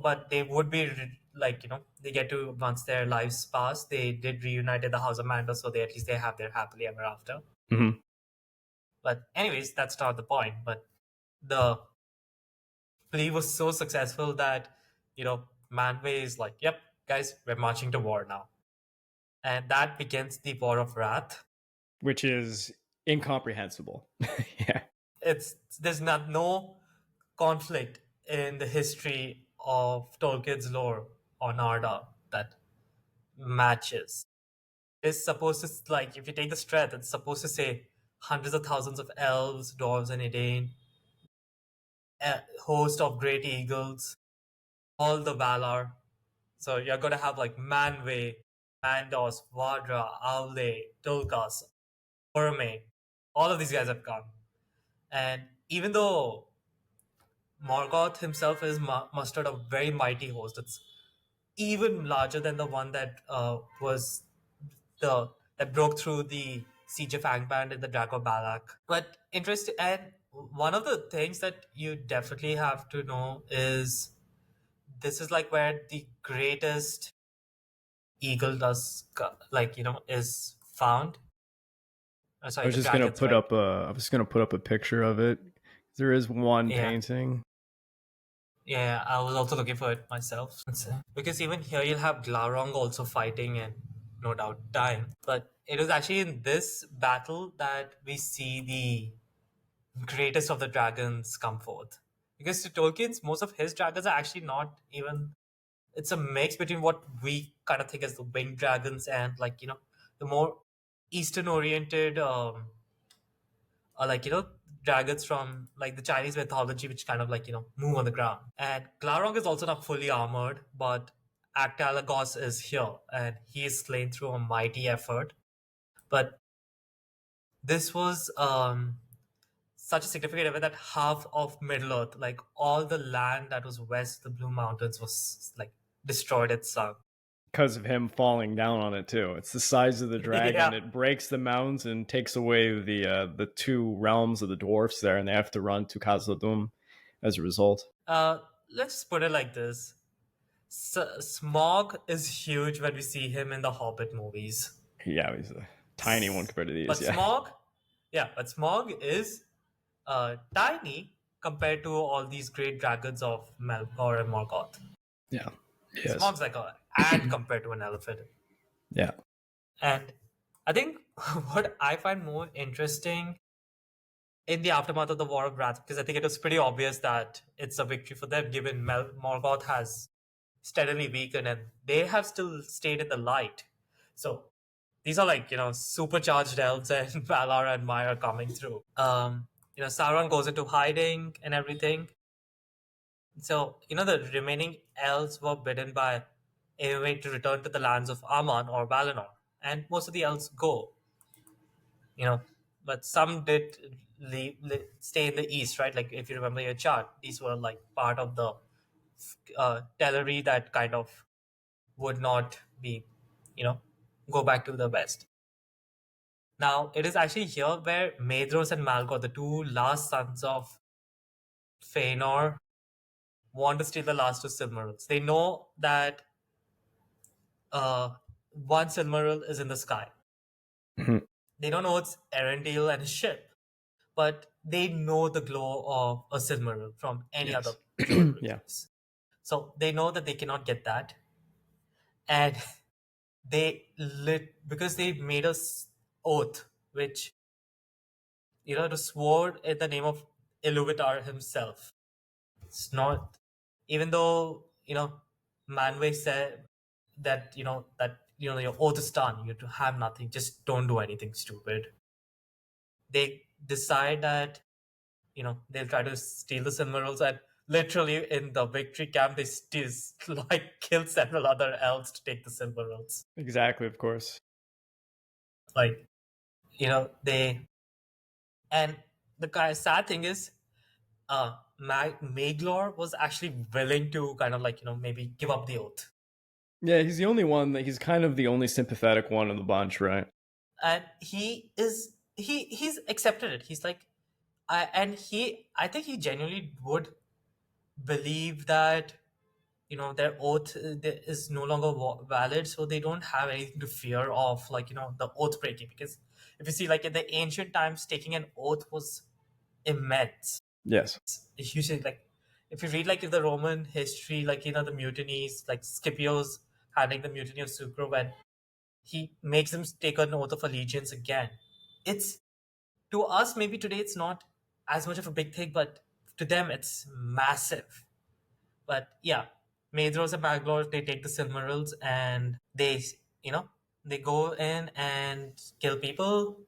but they would be they get to, once their lives pass, they did reunite in the House of Mando, so they at least they have their happily ever after.
mm-hmm.
But anyways, that's not the point. But the plea was so successful that Manway is like, "Yep, guys, we're marching to war now," and that begins the War of Wrath.
Which is incomprehensible. Yeah.
There's no conflict in the history of Tolkien's lore on Arda that matches. It's supposed to, like, if you take the strength, it's supposed to say hundreds of thousands of elves, dwarves, and Edain, a host of great eagles, all the Valar. So you're gonna have like Manwë, Mandos, Vadra, Aule, Tulkas, Orome. All of these guys have come. And even though Morgoth himself is mustered a very mighty host, it's even larger than the one that was that broke through the siege of Hangman in the Draco Balak. But interesting, and one of the things that you definitely have to know is this is like where the greatest eagle is found. Sorry,
I was
the
just gonna
dragons, right?
I was gonna put up a picture of it. There is one
Yeah.
painting.
Yeah, I was also looking for it myself. Because even here you'll have Glaurung also fighting and no doubt dying. But it was actually in this battle that we see the greatest of the dragons come forth. Because to Tolkien's, most of his dragons are actually not even. It's a mix between what we kind of think as the winged dragons and, the more Eastern oriented dragons from like the Chinese mythology, which kind of move on the ground. And Glaurung is also not fully armored, but Actalagos is here, and he is slain through a mighty effort. But this was such a significant event that half of Middle Earth, like all the land that was west of the Blue Mountains, was like destroyed and sunk.
Because of him falling down on it too. It's the size of the dragon.
Yeah.
It breaks the mountains and takes away the two realms of the dwarfs there, and they have to run to Khazad-dûm as a result.
Let's put it like this. Smog is huge when we see him in the Hobbit movies.
Yeah, he's a tiny one compared to these.
But
yeah.
Smog is tiny compared to all these great dragons of Melkor and Morgoth.
Yeah. Yes.
Smog's like an ant compared to an elephant.
Yeah.
And I think what I find more interesting in the aftermath of the War of Wrath, because I think it was pretty obvious that it's a victory for them, given Morgoth has steadily weakened and they have still stayed in the light. So these are supercharged elves, and Valar and Maiar are coming through. Sauron goes into hiding and everything. So, the remaining elves were bidden by Eowyn to return to the lands of Aman or Valinor. And most of the elves go. But some did stay in the east, right? Like, if you remember your chart, these were like part of the Teleri that kind of would not be, go back to the west. Now, it is actually here where Maedhros and Malgor, the two last sons of Fëanor, want to steal the last two Silmarils. They know that one Silmaril is in the sky.
Mm-hmm.
They don't know it's Erendil and his ship, but they know the glow of a Silmaril from any other Silmaril.
Yeah.
So they know that they cannot get that. And because they made a oath, which, to swore in the name of Iluvatar himself. It's not, even though, Manwë said that, your oath is done, you have to have nothing, just don't do anything stupid. They decide that, they'll try to steal the Silmarils, and literally in the victory camp, they like kill several other elves to take the Silmarils.
Exactly, of course.
Like, they, and the sad thing is, Maglor was actually willing to kind of like, maybe give up the oath.
Yeah, he's the only one he's kind of the only sympathetic one in the bunch, right?
And he's accepted it. He's like, I think he genuinely would believe that, their oath is no longer valid, so they don't have anything to fear of, like, the oath breaking. Because if you see, like, in the ancient times, taking an oath was immense.
Yes.
It's usually, like, if you read, like, in the Roman history, like, the mutinies, like Scipio's handling the mutiny of Sucro, when he makes them take an oath of allegiance again. It's, to us, maybe today it's not as much of a big thing, but to them it's massive. But yeah, Maedhros and Maglor, they take the Silmarils, and they go in and kill people.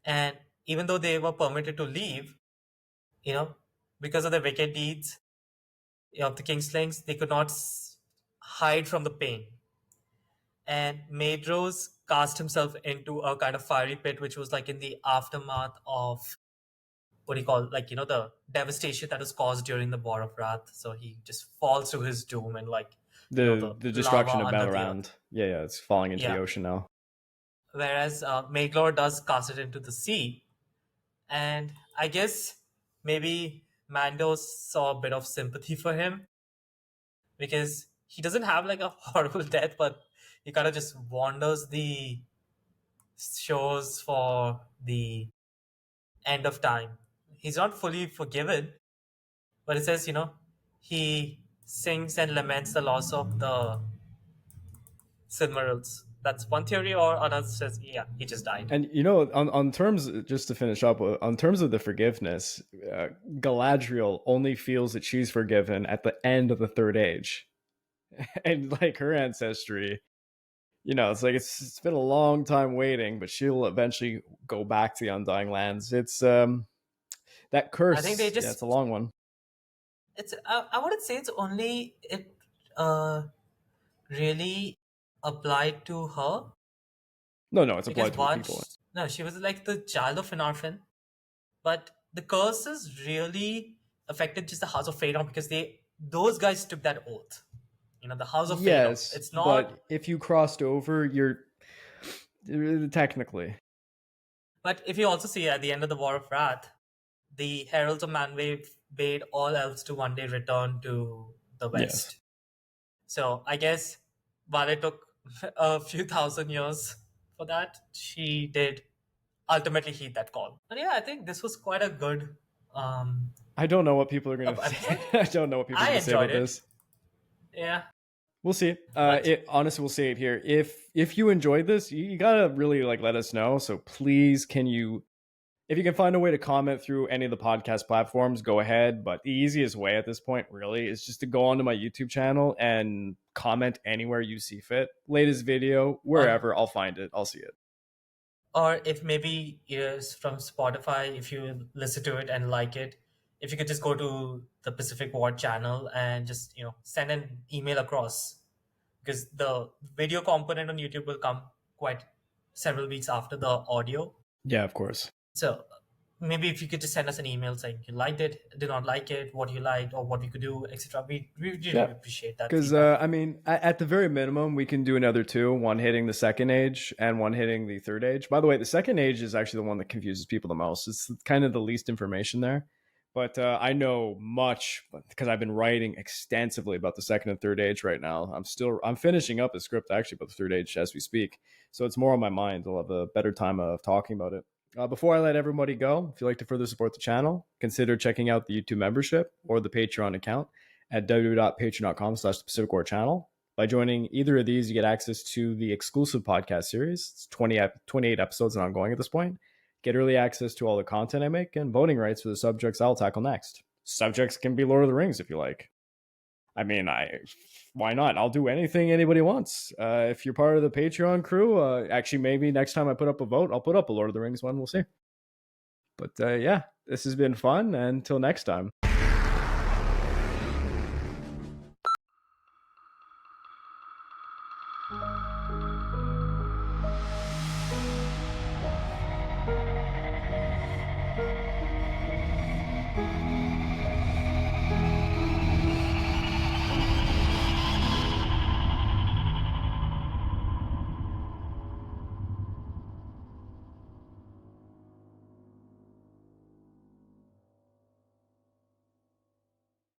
And even though they were permitted to leave, because of the wicked deeds of the Kingslings, they could not hide from the pain. And Maedhros cast himself into a kind of fiery pit, which was like in the aftermath of, what do you call it? Like, the devastation that was caused during the War of Wrath. So he just falls to his doom, and like
the destruction of
lava under the
Balrand.
earth.
Yeah, it's falling into
Yeah.
the ocean now.
Whereas Maglor does cast it into the sea. And I guess maybe Mando saw a bit of sympathy for him, because he doesn't have like a horrible death, but he kind of just wanders the shores for the end of time. He's not fully forgiven, but it says, he sings and laments the loss of the Silmarils. That's one theory, or another says, yeah, he just died.
And on terms, just to finish up, on terms of the forgiveness, Galadriel only feels that she's forgiven at the end of the Third Age, and like her ancestry, it's like it's been a long time waiting, but she'll eventually go back to the Undying Lands. It's that curse.
I think they just,
it's a long one.
It's I wouldn't say it's only it really applied to her.
No, it's applied to people.
No, she was like the child of Finarfin, but the curses really affected just the House of Fëanor, because those guys took that oath. The House of
Yes,
Fëanor. It's not.
But if you crossed over, you're technically.
But if you also see at the end of the War of Wrath, the Heralds of Manwë bade all elves to one day return to the West.
Yes.
So I guess while it took a few thousand years for that, she did ultimately heed that call. But yeah, I think this was quite a good.
I don't know what people are going to say. I don't know what people are going to say about this.
Yeah.
We'll see. Honestly, we'll see it here. If you enjoyed this, you gotta really like let us know. So please, if you can find a way to comment through any of the podcast platforms, go ahead. But the easiest way at this point, really, is just to go onto my YouTube channel and comment anywhere you see fit. Latest video, wherever, I'll find it. I'll see it.
Or if maybe it's from Spotify, if you listen to it and like it, if you could just go to the Pacific Ward channel and just, send an email across, because the video component on YouTube will come quite several weeks after the audio.
Yeah, of course.
So maybe if you could just send us an email saying you liked it, did not like it, what you liked, or what we could do, etc. We really appreciate that.
Because, at the very minimum, we can do another two, one hitting the Second Age and one hitting the Third Age. By the way, the Second Age is actually the one that confuses people the most. It's kind of the least information there. But I know much because I've been writing extensively about the Second and Third Age right now. I'm finishing up a script actually about the Third Age as we speak. So it's more on my mind. I'll have a better time of talking about it. Before I let everybody go, if you'd like to further support the channel, consider checking out the YouTube membership or the Patreon account at www.patreon.com/the channel. By joining either of these, you get access to the exclusive podcast series. It's 28 episodes and ongoing at this point. Get early access to all the content I make and voting rights for the subjects I'll tackle next. Subjects can be Lord of the Rings if you like. I mean, why not? I'll do anything anybody wants. If you're part of the Patreon crew, actually, maybe next time I put up a vote, I'll put up a Lord of the Rings one. We'll see. But yeah, this has been fun. Until next time.